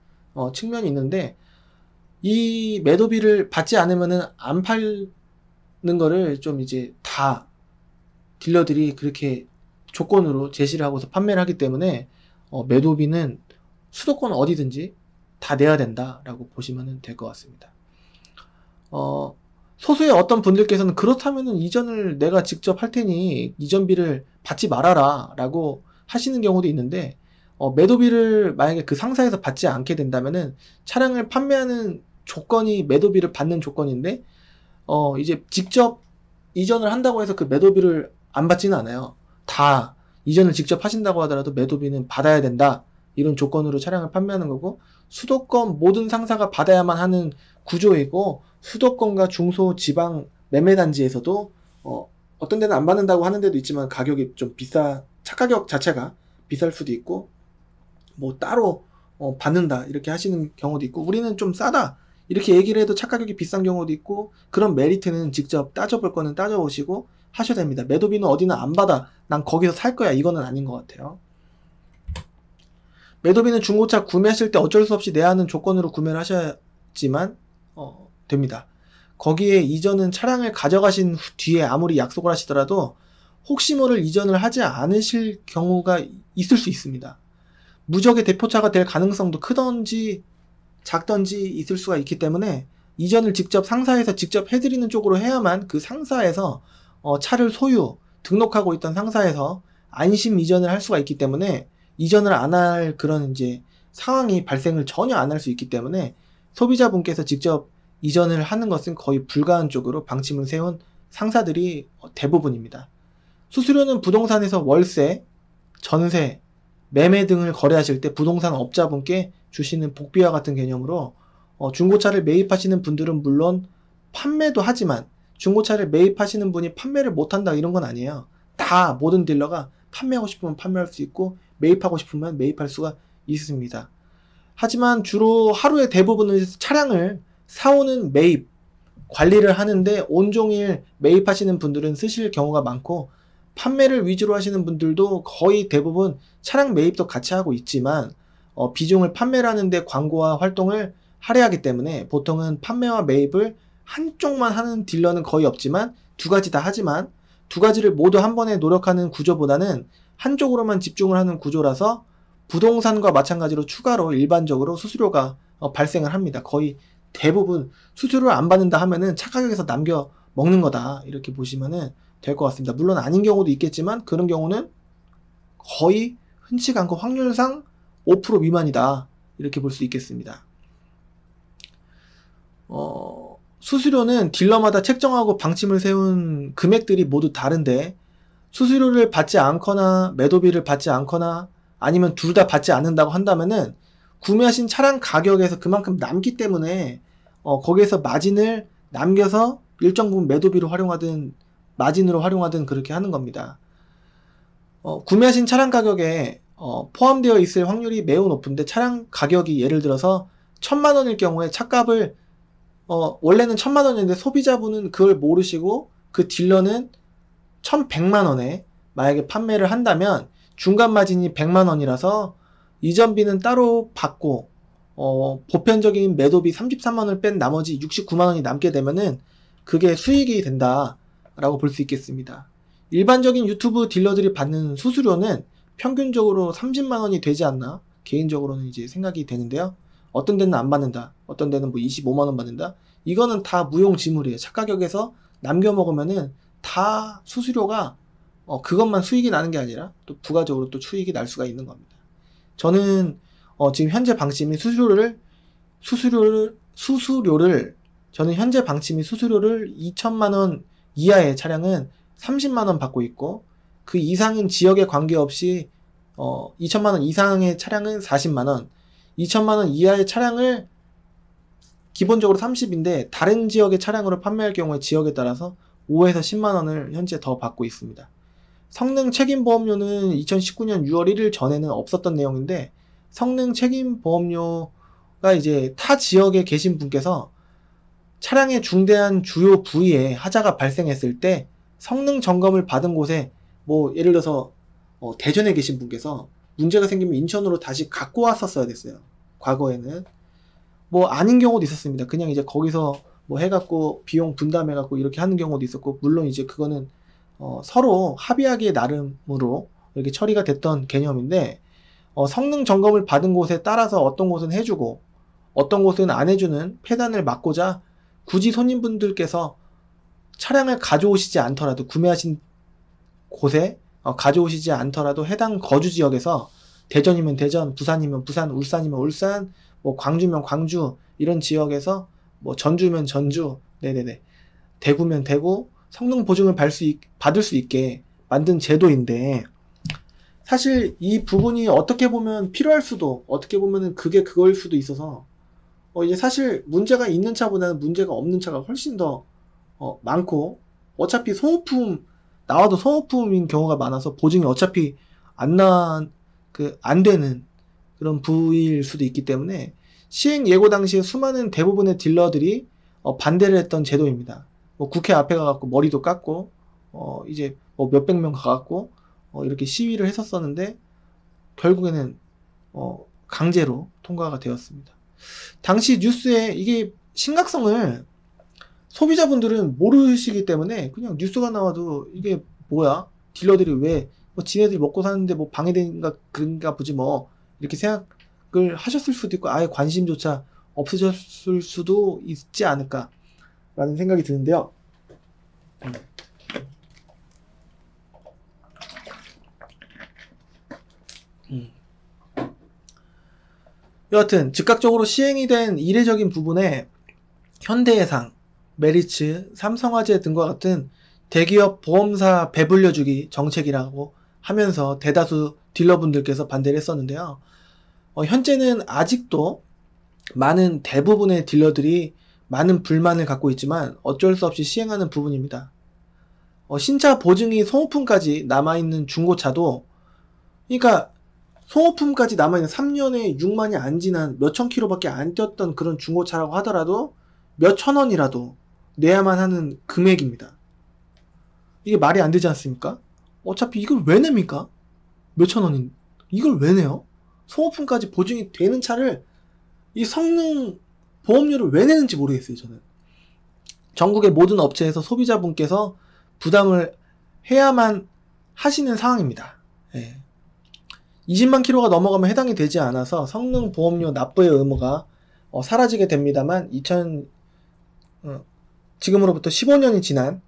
측면이 있는데, 이 매도비를 받지 않으면은 안 팔는 거를 좀 이제 다 딜러들이 그렇게 조건으로 제시를 하고서 판매를 하기 때문에 매도비는 수도권 어디든지 다 내야 된다라고 보시면 될 것 같습니다. 소수의 어떤 분들께서는 그렇다면은 이전을 내가 직접 할 테니 이전비를 받지 말아라 라고 하시는 경우도 있는데, 매도비를 만약에 그 상사에서 받지 않게 된다면은 차량을 판매하는 조건이 매도비를 받는 조건인데, 이제 직접 이전을 한다고 해서 그 매도비를 안 받지는 않아요. 다 이전을 직접 하신다고 하더라도 매도비는 받아야 된다, 이런 조건으로 차량을 판매하는 거고, 수도권 모든 상사가 받아야만 하는 구조이고, 수도권과 중소 지방 매매단지에서도 어떤 데는 안 받는다고 하는 데도 있지만 가격이 좀 차 가격 자체가 비쌀 수도 있고, 뭐 따로 받는다 이렇게 하시는 경우도 있고, 우리는 좀 싸다 이렇게 얘기를 해도 차 가격이 비싼 경우도 있고, 그런 메리트는 직접 따져볼 거는 따져보시고 하셔야 됩니다. 매도비는 어디는 안 받아, 난 거기서 살 거야, 이거는 아닌 것 같아요. 매도비는 중고차 구매하실 때 어쩔 수 없이 내야 하는 조건으로 구매를 하셔야지만 됩니다. 거기에 이전은 차량을 가져가신 뒤에 아무리 약속을 하시더라도 혹시 모를 이전을 하지 않으실 경우가 있을 수 있습니다. 무적의 대포차가 될 가능성도 크던지 작던지 있을 수가 있기 때문에, 이전을 직접 상사에서 직접 해드리는 쪽으로 해야만 그 상사에서 차를 소유 등록하고 있던 상사에서 안심 이전을 할 수가 있기 때문에, 이전을 안 할 그런 이제 상황이 발생을 전혀 안 할 수 있기 때문에 소비자분께서 직접 이전을 하는 것은 거의 불가한 쪽으로 방침을 세운 상사들이 대부분입니다. 수수료는 부동산에서 월세, 전세, 매매 등을 거래하실 때 부동산 업자분께 주시는 복비와 같은 개념으로, 중고차를 매입하시는 분들은 물론 판매도 하지만 중고차를 매입하시는 분이 판매를 못한다 이런 건 아니에요. 다 모든 딜러가 판매하고 싶으면 판매할 수 있고 매입하고 싶으면 매입할 수가 있습니다. 하지만 주로 하루의 대부분을 차량을 사오는 매입, 관리를 하는데 온종일 매입하시는 분들은 쓰실 경우가 많고, 판매를 위주로 하시는 분들도 거의 대부분 차량 매입도 같이 하고 있지만 비중을 판매를 하는데 광고와 활동을 할애하기 때문에 보통은 판매와 매입을 한쪽만 하는 딜러는 거의 없지만 두 가지 다 하지만 두 가지를 모두 한 번에 노력하는 구조보다는 한쪽으로만 집중을 하는 구조라서 부동산과 마찬가지로 추가로 일반적으로 수수료가 발생을 합니다. 거의 대부분 수수료를 안 받는다 하면은 착가격에서 남겨 먹는 거다, 이렇게 보시면은 될 것 같습니다. 물론 아닌 경우도 있겠지만 그런 경우는 거의 흔치가 않고 확률상 5% 미만이다, 이렇게 볼 수 있겠습니다. 수수료는 딜러마다 책정하고 방침을 세운 금액들이 모두 다른데, 수수료를 받지 않거나 매도비를 받지 않거나 아니면 둘 다 받지 않는다고 한다면은 구매하신 차량 가격에서 그만큼 남기 때문에 거기에서 마진을 남겨서 일정 부분 매도비로 활용하든 마진으로 활용하든 그렇게 하는 겁니다. 구매하신 차량 가격에 포함되어 있을 확률이 매우 높은데, 차량 가격이 예를 들어서 1000만원일 경우에 차값을 원래는 1000만원인데 소비자분은 그걸 모르시고 그 딜러는 1100만원에 만약에 판매를 한다면 중간 마진이 100만원이라서 이전비는 따로 받고 보편적인 매도비 33만원을 뺀 나머지 69만원이 남게 되면은 그게 수익이 된다 라고 볼 수 있겠습니다. 일반적인 유튜브 딜러들이 받는 수수료는 평균적으로 30만원이 되지 않나 개인적으로는 이제 생각이 되는데요. 어떤 데는 안 받는다, 어떤 데는 뭐 25만원 받는다, 이거는 다 무용지물이에요. 차가격에서 남겨 먹으면은 다 수수료가 그것만 수익이 나는 게 아니라 또 부가적으로 또 수익이 날 수가 있는 겁니다. 저는 지금 현재 방침이 수수료를 저는 현재 방침이 수수료를 2천만원 이하의 차량은 30만원 받고 있고, 그 이상인 지역에 관계없이 2천만원 이상의 차량은 40만원, 2천만원 이하의 차량을 기본적으로 30인데 다른 지역의 차량으로 판매할 경우에 지역에 따라서 5에서 10만원을 현재 더 받고 있습니다. 성능 책임보험료는 2019년 6월 1일 전에는 없었던 내용인데, 성능 책임보험료가 이제 타 지역에 계신 분께서 차량의 중대한 주요 부위에 하자가 발생했을 때 성능 점검을 받은 곳에 뭐 예를 들어서 대전에 계신 분께서 문제가 생기면 인천으로 다시 갖고 왔었어야 됐어요. 과거에는 뭐 아닌 경우도 있었습니다. 그냥 이제 거기서 뭐 해갖고 비용 분담해갖고 이렇게 하는 경우도 있었고, 물론 이제 그거는 서로 합의하기에 나름으로 이렇게 처리가 됐던 개념인데, 성능 점검을 받은 곳에 따라서 어떤 곳은 해주고 어떤 곳은 안 해주는 폐단을 막고자 굳이 손님분들께서 차량을 가져오시지 않더라도, 구매하신 곳에 가져오시지 않더라도 해당 거주 지역에서 대전이면 대전, 부산이면 부산, 울산이면 울산, 뭐 광주면 광주, 이런 지역에서 뭐 전주면 전주, 대구면 대구 성능 보증을 받을 수 있게 만든 제도인데, 사실 이 부분이 어떻게 보면 필요할 수도, 어떻게 보면은 그게 그거일 수도 있어서 이제 사실 문제가 있는 차보다는 문제가 없는 차가 훨씬 더 많고, 어차피 소모품 나와도 소모품인 경우가 많아서 보증이 어차피 안 되는 그런 부위일 수도 있기 때문에 시행 예고 당시에 수많은 대부분의 딜러들이 반대를 했던 제도입니다. 뭐 국회 앞에 가갖고 머리도 깎고 이제 뭐 몇백 명 가갖고 이렇게 시위를 했었었는데 결국에는 강제로 통과가 되었습니다. 당시 뉴스에 이게 심각성을 소비자분들은 모르시기 때문에 그냥 뉴스가 나와도 이게 뭐야, 딜러들이 왜 뭐 지네들이 먹고 사는데 뭐 방해되는가 그런가 보지 뭐, 이렇게 생각을 하셨을 수도 있고 아예 관심조차 없으셨을 수도 있지 않을까 라는 생각이 드는데요. 여하튼 즉각적으로 시행이 된 이례적인 부분에 현대해상, 메리츠, 삼성화재 등과 같은 대기업 보험사 배불려주기 정책이라고 하면서 대다수 딜러분들께서 반대를 했었는데요. 현재는 아직도 많은 대부분의 딜러들이 많은 불만을 갖고 있지만 어쩔 수 없이 시행하는 부분입니다. 신차 보증이 소모품까지 남아있는 중고차도, 그러니까 소모품까지 남아있는 3년에 6만이 안 지난 몇천 킬로밖에 안 뛰었던 그런 중고차라고 하더라도 몇천 원이라도 내야만 하는 금액입니다. 이게 말이 안 되지 않습니까? 어차피 이걸 왜 냅니까? 몇천 원인 이걸 왜 내요? 소모품까지 보증이 되는 차를 이 성능 보험료를 왜 내는지 모르겠어요. 저는 전국의 모든 업체에서 소비자분께서 부담을 해야만 하시는 상황입니다. 예. 20만 킬로가 넘어가면 해당이 되지 않아서 성능 보험료 납부의 의무가 사라지게 됩니다만 지금으로부터 15년이 지난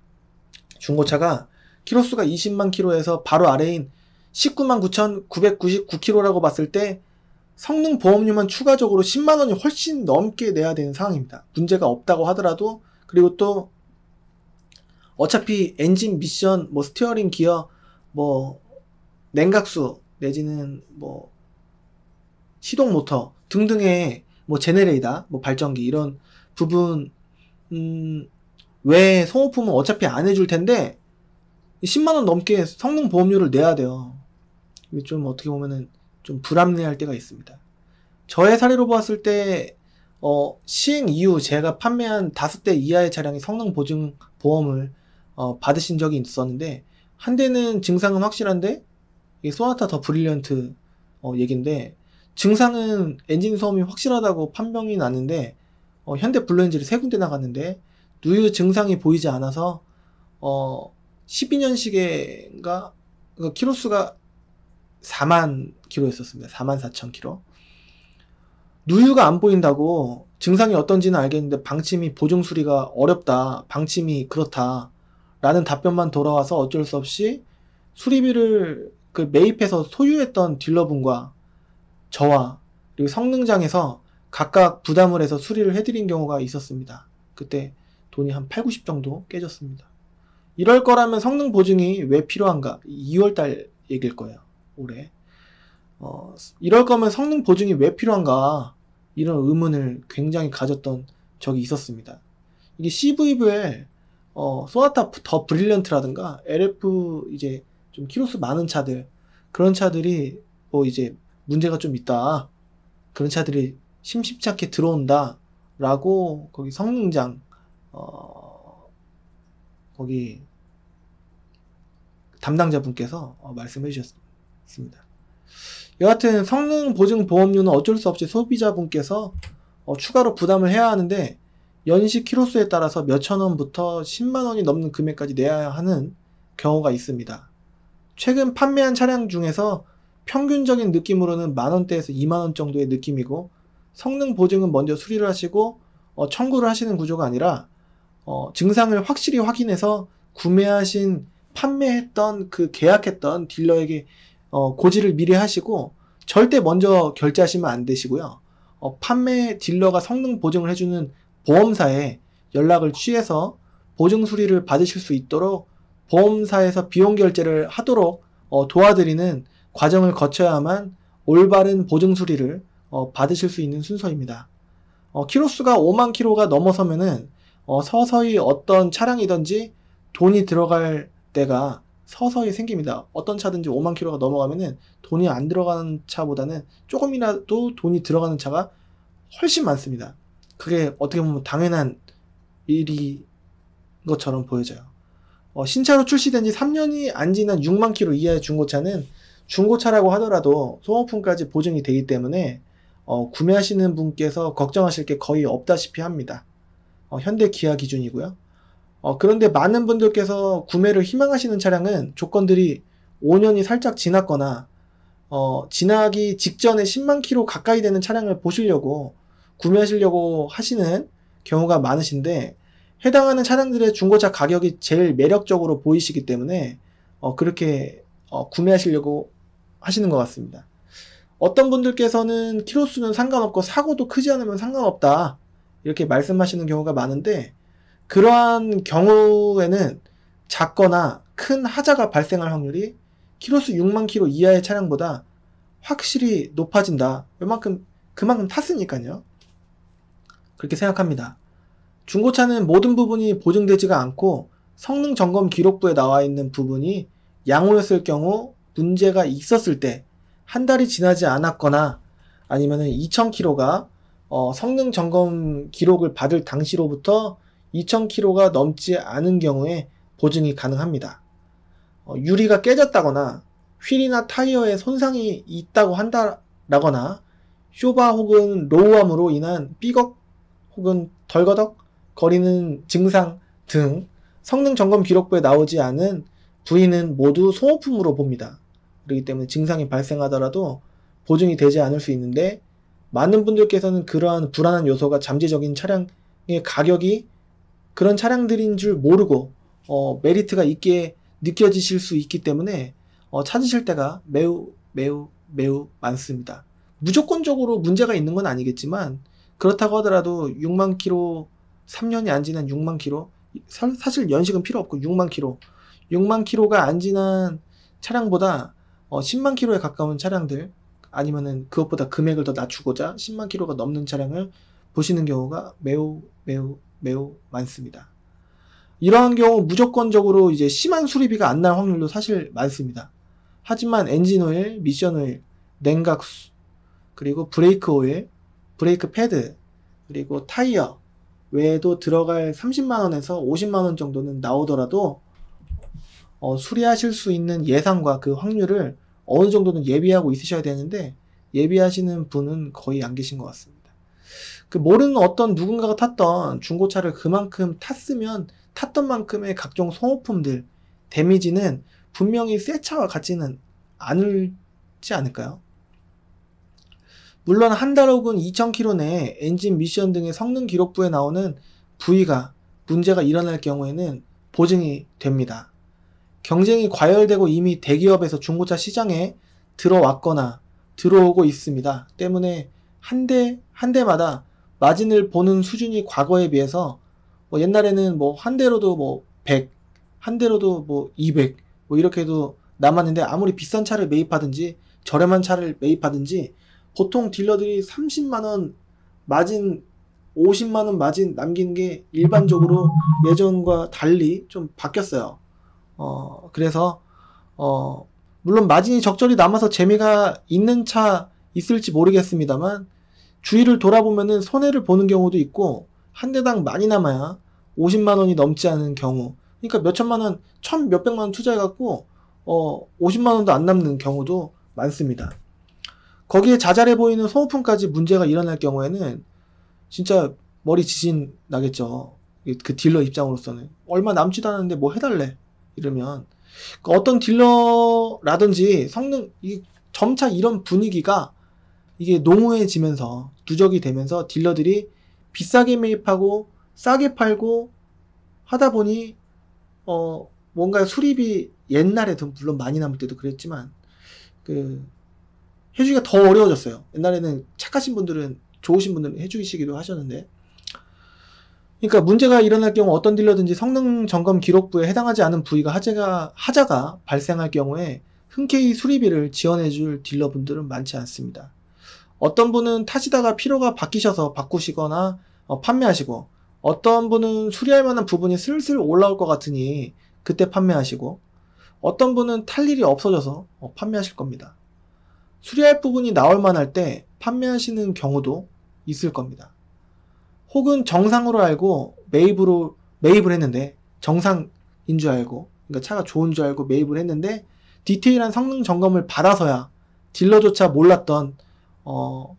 중고차가 키로수가 20만 킬로에서 바로 아래인 19만 9,999킬로라고 봤을 때 성능 보험료만 추가적으로 10만 원이 훨씬 넘게 내야 되는 상황입니다. 문제가 없다고 하더라도. 그리고 또 어차피 엔진, 미션, 뭐 스티어링, 기어, 뭐 냉각수 내지는 뭐 시동 모터 등등의 뭐 제네레이터, 뭐 발전기 이런 부분 외에 소모품은 어차피 안 해줄 텐데 10만 원 넘게 성능 보험료를 내야 돼요. 이게 좀 어떻게 보면은 좀 불합리할 때가 있습니다. 저의 사례로 보았을 때 시행 이후 제가 판매한 5대 이하의 차량이 성능 보증 보험을 받으신 적이 있었는데, 한 대는 증상은 확실한데 이게 소나타 더 브릴리언트 얘긴데, 증상은 엔진 소음이 확실하다고 판명이 났는데 현대 블루엔진이 3군데 나갔는데 누유 증상이 보이지 않아서 12년식인가 키로수가 4만 킬로였었습니다. 44,000킬로. 누유가 안 보인다고 증상이 어떤지는 알겠는데 방침이 보증 수리가 어렵다, 방침이 그렇다 라는 답변만 돌아와서 어쩔 수 없이 수리비를 매입해서 소유했던 딜러분과 저와 그리고 성능장에서 각각 부담을 해서 수리를 해드린 경우가 있었습니다. 그때 돈이 한 8, 90 정도 깨졌습니다. 이럴 거라면 성능 보증이 왜 필요한가? 2월달 얘기일 거예요. 올해. 이럴 거면 성능 보증이 왜 필요한가? 이런 의문을 굉장히 가졌던 적이 있었습니다. 이게 CVV에 소나타 더 브릴리언트라든가 LF 이제 좀 키로수 많은 차들, 그런 차들이 뭐 이제 문제가 좀 있다, 그런 차들이 심심치 않게 들어온다 라고 거기 성능장 거기 담당자분께서 말씀해 주셨습니다. 여하튼 성능 보증 보험료는 어쩔 수 없이 소비자분께서 추가로 부담을 해야 하는데, 연식 키로수에 따라서 몇천 원부터 10만 원이 넘는 금액까지 내야 하는 경우가 있습니다. 최근 판매한 차량 중에서 평균적인 느낌으로는 만원대에서 2만원 정도의 느낌이고, 성능 보증은 먼저 수리를 하시고 청구를 하시는 구조가 아니라 증상을 확실히 확인해서 구매하신 판매했던 계약했던 딜러에게 고지를 미리 하시고 절대 먼저 결제하시면 안 되시고요. 판매 딜러가 성능 보증을 해주는 보험사에 연락을 취해서 보증 수리를 받으실 수 있도록 보험사에서 비용 결제를 하도록 도와드리는 과정을 거쳐야만 올바른 보증 수리를 받으실 수 있는 순서입니다. 키로수가 5만 킬로가 넘어서면은 서서히 어떤 차량이든지 돈이 들어갈 때가 서서히 생깁니다. 어떤 차든지 5만 킬로가 넘어가면은 돈이 안 들어가는 차보다는 조금이라도 돈이 들어가는 차가 훨씬 많습니다. 그게 어떻게 보면 당연한 일인 것처럼 보여져요. 신차로 출시된 지 3년이 안 지난 6만 킬로 이하의 중고차는 중고차라고 하더라도 소모품까지 보증이 되기 때문에 구매하시는 분께서 걱정하실 게 거의 없다시피 합니다. 현대 기아 기준이고요. 그런데 많은 분들께서 구매를 희망하시는 차량은 조건들이 5년이 살짝 지났거나 지나기 직전에 10만 킬로 가까이 되는 차량을 보시려고 구매하시려고 하시는 경우가 많으신데, 해당하는 차량들의 중고차 가격이 제일 매력적으로 보이시기 때문에 그렇게 구매하시려고 하시는 것 같습니다. 어떤 분들께서는 키로수는 상관없고 사고도 크지 않으면 상관없다 이렇게 말씀하시는 경우가 많은데, 그러한 경우에는 작거나 큰 하자가 발생할 확률이 키로수 6만 킬로 이하의 차량보다 확실히 높아진다. 그만큼 탔으니까요. 그렇게 생각합니다. 중고차는 모든 부분이 보증되지가 않고 성능 점검 기록부에 나와 있는 부분이 양호였을 경우 문제가 있었을 때 한 달이 지나지 않았거나 아니면은 2000km가 성능 점검 기록을 받을 당시로부터 2000km가 넘지 않은 경우에 보증이 가능합니다. 유리가 깨졌다거나 휠이나 타이어에 손상이 있다고 한다라거나 쇼바 혹은 로우암으로 인한 삐걱 혹은 덜거덕 거리는 증상 등 성능 점검 기록부에 나오지 않은 부위는 모두 소모품으로 봅니다. 그렇기 때문에 증상이 발생하더라도 보증이 되지 않을 수 있는데, 많은 분들께서는 그러한 불안한 요소가 잠재적인 차량의 가격이 그런 차량들인 줄 모르고 메리트가 있게 느껴지실 수 있기 때문에 찾으실 때가 매우 많습니다. 무조건적으로 문제가 있는 건 아니겠지만, 그렇다고 하더라도 6만 킬로, 3년이 안 지난 6만 킬로, 사실 연식은 필요 없고 6만 킬로, 6만 킬로가 안 지난 차량보다 10만 킬로에 가까운 차량들, 아니면은 그것보다 금액을 더 낮추고자 10만 킬로가 넘는 차량을 보시는 경우가 매우 많습니다. 이러한 경우 무조건적으로 이제 심한 수리비가 안 날 확률도 사실 많습니다. 하지만 엔진오일, 미션오일, 냉각수, 그리고 브레이크 오일, 브레이크 패드, 그리고 타이어 외에도 들어갈 30만원에서 50만원 정도는 나오더라도 수리하실 수 있는 예상과 그 확률을 어느 정도는 예비하고 있으셔야 되는데, 예비하시는 분은 거의 안 계신 것 같습니다. 그 모르는 어떤 누군가가 탔던 중고차를 그만큼 탔던 만큼의 각종 소모품들, 데미지는 분명히 새 차와 같지는 않을지 않을까요? 물론 한 달 혹은 2000km 내에 엔진 미션 등의 성능 기록부에 나오는 부위가 문제가 일어날 경우에는 보증이 됩니다. 경쟁이 과열되고 이미 대기업에서 중고차 시장에 들어왔거나 들어오고 있습니다. 때문에 한 대마다 마진을 보는 수준이 과거에 비해서 옛날에는 한 대로도 100, 한 대로도 200 이렇게도 남았는데, 아무리 비싼 차를 매입하든지 저렴한 차를 매입하든지 보통 딜러들이 30만원 마진, 50만원 마진 남기는 게 일반적으로 예전과 달리 좀 바뀌었어요. 그래서 물론 마진이 적절히 남아서 재미가 있는 차 있을지 모르겠습니다만, 주위를 돌아보면은 손해를 보는 경우도 있고, 한 대당 많이 남아야 50만원이 넘지 않은 경우, 그러니까 몇천만원, 몇백만원 투자해갖고 50만원도 안 남는 경우도 많습니다. 거기에 자잘해 보이는 소모품까지 문제가 일어날 경우에는 진짜 머리 지진 나겠죠. 그 딜러 입장으로서는 얼마 남지도 않았는데 뭐 해달래 이러면, 어떤 딜러라든지 점차 이런 분위기가 이게 농후해지면서 누적이 되면서 딜러들이 비싸게 매입하고 싸게 팔고 하다 보니 뭔가 수리비, 옛날에도 물론 많이 남을 때도 그랬지만 해주기가 더 어려워졌어요. 옛날에는 착하신 분들은, 좋으신 분들은 해주시기도 하셨는데, 그러니까 문제가 일어날 경우 어떤 딜러든지 성능 점검 기록부에 해당하지 않은 부위가 하자가 발생할 경우에 흔쾌히 수리비를 지원해줄 딜러분들은 많지 않습니다. 어떤 분은 타시다가 피로가 바뀌셔서 바꾸시거나 판매하시고, 어떤 분은 수리할 만한 부분이 슬슬 올라올 것 같으니 그때 판매하시고, 어떤 분은 탈 일이 없어져서 판매하실 겁니다. 수리할 부분이 나올 만할 때 판매하시는 경우도 있을 겁니다. 혹은 정상으로 알고 매입을 했는데, 정상인 줄 알고, 그러니까 차가 좋은 줄 알고 매입을 했는데 디테일한 성능 점검을 받아서야 딜러조차 몰랐던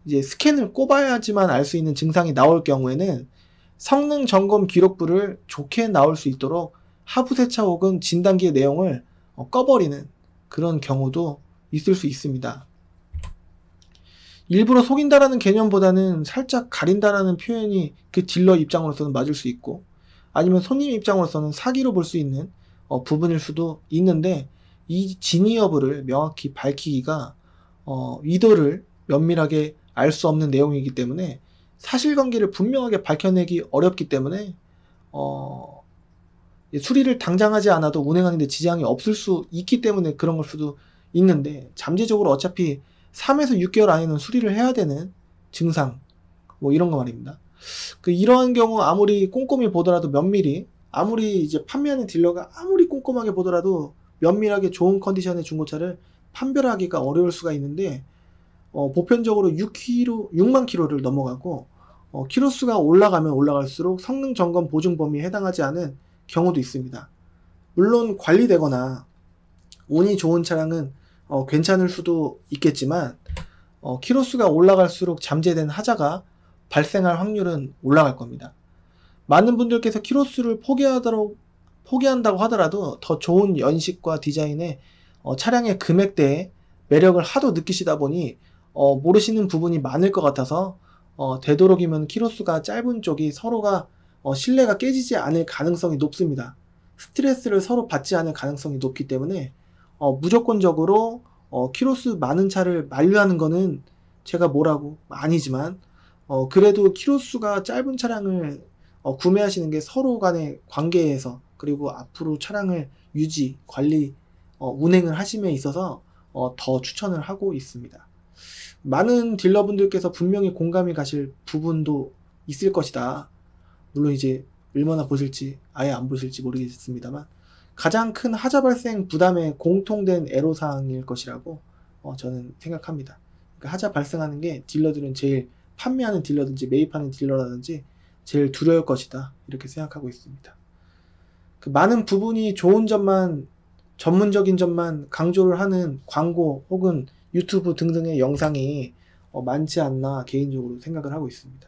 이제 스캔을 꼽아야지만 알 수 있는 증상이 나올 경우에는 성능 점검 기록부를 좋게 나올 수 있도록 하부 세차 혹은 진단기의 내용을 꺼버리는 그런 경우도 있을 수 있습니다. 일부러 속인다라는 개념보다는 살짝 가린다라는 표현이 그 딜러 입장으로서는 맞을 수 있고, 아니면 손님 입장으로서는 사기로 볼 수 있는 부분일 수도 있는데, 이 진위 여부를 명확히 밝히기가 의도를 면밀하게 알 수 없는 내용이기 때문에 사실관계를 분명하게 밝혀내기 어렵기 때문에 수리를 당장 하지 않아도 운행하는데 지장이 없을 수 있기 때문에 그런 걸 수도 있는데, 잠재적으로 어차피 3에서 6개월 안에는 수리를 해야 되는 증상 이런 거 말입니다. 이러한 경우 아무리 꼼꼼히 보더라도 면밀히, 아무리 이제 판매하는 딜러가 아무리 꼼꼼하게 보더라도 면밀하게 좋은 컨디션의 중고차를 판별하기가 어려울 수가 있는데 보편적으로 6만 킬로를 넘어가고 키로수가 올라가면 올라갈수록 성능 점검 보증 범위에 해당하지 않은 경우도 있습니다. 물론 관리되거나 운이 좋은 차량은 괜찮을 수도 있겠지만 키로수가 올라갈수록 잠재된 하자가 발생할 확률은 올라갈 겁니다. 많은 분들께서 키로수를 포기한다고 하더라도 더 좋은 연식과 디자인의 차량의 금액대에 매력을 하도 느끼시다 보니 모르시는 부분이 많을 것 같아서 되도록이면 키로수가 짧은 쪽이 서로가 신뢰가 깨지지 않을 가능성이 높습니다. 스트레스를 서로 받지 않을 가능성이 높기 때문에 무조건적으로 키로수 많은 차를 만류하는 거는 제가 뭐라고 아니지만 그래도 키로수가 짧은 차량을 구매하시는 게 서로 간의 관계에서 그리고 앞으로 차량을 유지, 관리, 운행을 하심에 있어서 더 추천을 하고 있습니다. 많은 딜러분들께서 분명히 공감이 가실 부분도 있을 것이다. 물론 이제 얼마나 보실지 아예 안 보실지 모르겠습니다만 가장 큰 하자 발생 부담의 공통된 애로사항일 것이라고 저는 생각합니다. 그러니까 하자 발생하는 게 딜러들은 제일 판매하는 딜러든지 매입하는 딜러라든지 제일 두려울 것이다 이렇게 생각하고 있습니다. 그 많은 부분이 좋은 점만 전문적인 점만 강조를 하는 광고 혹은 유튜브 등등의 영상이 많지 않나 개인적으로 생각을 하고 있습니다.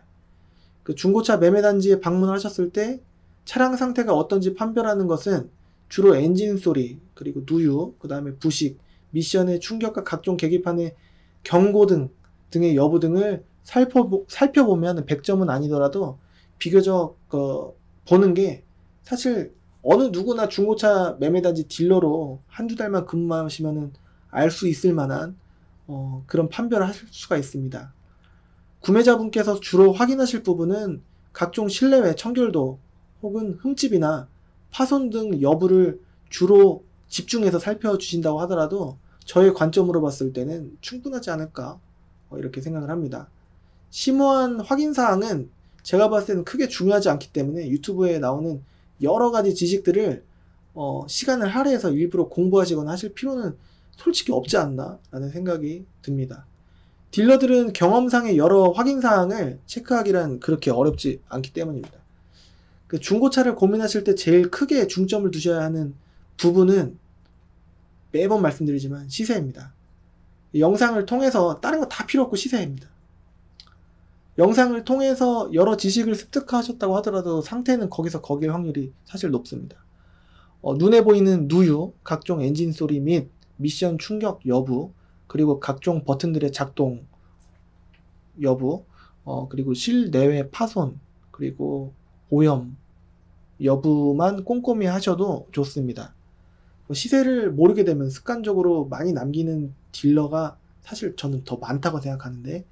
그 중고차 매매단지에 방문하셨을 때 차량 상태가 어떤지 판별하는 것은 주로 엔진 소리, 그리고 누유, 그 다음에 부식, 미션의 충격과 각종 계기판의 경고등 등의 여부 등을 살펴보면 100점은 아니더라도 비교적 보는 게 사실 어느 누구나 중고차 매매단지 딜러로 한두 달만 근무하시면 알 수 있을 만한 그런 판별을 하실 수가 있습니다. 구매자분께서 주로 확인하실 부분은 각종 실내외 청결도 혹은 흠집이나 파손 등 여부를 주로 집중해서 살펴주신다고 하더라도 저의 관점으로 봤을 때는 충분하지 않을까 이렇게 생각을 합니다. 심오한 확인사항은 제가 봤을 때는 크게 중요하지 않기 때문에 유튜브에 나오는 여러가지 지식들을 시간을 할애해서 일부러 공부하시거나 하실 필요는 솔직히 없지 않나 라는 생각이 듭니다. 딜러들은 경험상의 여러 확인사항을 체크하기란 그렇게 어렵지 않기 때문입니다. 그 중고차를 고민하실 때 제일 크게 중점을 두셔야 하는 부분은 매번 말씀드리지만 시세입니다. 영상을 통해서 다른 거 다 필요 없고 시세입니다. 영상을 통해서 여러 지식을 습득하셨다고 하더라도 상태는 거기서 거길 확률이 사실 높습니다. 눈에 보이는 누유, 각종 엔진 소리 및 미션 충격 여부, 그리고 각종 버튼들의 작동 여부, 그리고 실내외 파손, 그리고 오염 여부만 꼼꼼히 하셔도 좋습니다. 시세를 모르게 되면 습관적으로 많이 남기는 딜러가 사실 저는 더 많다고 생각하는데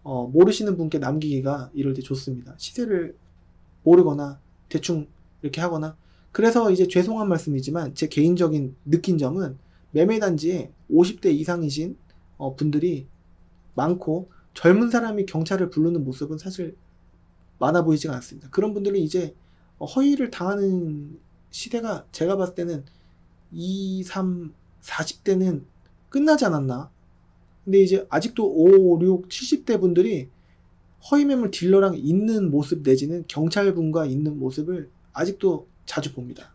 모르시는 분께 남기기가 이럴 때 좋습니다. 시세를 모르거나 대충 이렇게 하거나. 그래서 이제 죄송한 말씀이지만 제 개인적인 느낀 점은 매매단지에 50대 이상이신 분들이 많고 젊은 사람이 경찰을 부르는 모습은 사실 많아 보이지가 않습니다. 그런 분들이 이제 허위를 당하는 시대가 제가 봤을 때는 2, 3, 40대는 끝나지 않았나. 근데 이제 아직도 5, 6, 70대 분들이 허위 매물 딜러랑 있는 모습 내지는 경찰분과 있는 모습을 아직도 자주 봅니다.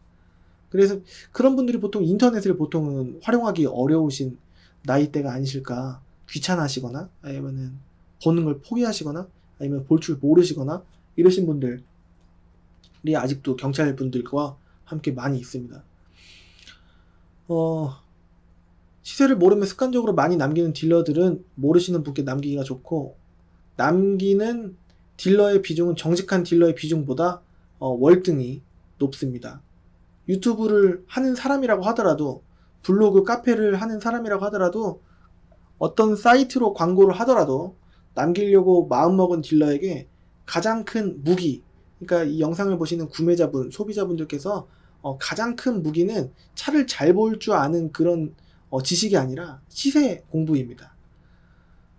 그래서 그런 분들이 보통 인터넷을 보통은 활용하기 어려우신 나이대가 아니실까. 귀찮아하시거나 아니면은 보는 걸 포기하시거나 아니면 볼 줄 모르시거나 이러신 분들이 아직도 경찰분들과 함께 많이 있습니다. 시세를 모르면 습관적으로 많이 남기는 딜러들은 모르시는 분께 남기기가 좋고, 남기는 딜러의 비중은 정직한 딜러의 비중보다 월등히 높습니다. 유튜브를 하는 사람이라고 하더라도, 블로그 카페를 하는 사람이라고 하더라도, 어떤 사이트로 광고를 하더라도 남기려고 마음먹은 딜러에게 가장 큰 무기, 그러니까 이 영상을 보시는 구매자분, 소비자분들께서 가장 큰 무기는 차를 잘 볼 줄 아는 그런 지식이 아니라 시세 공부입니다.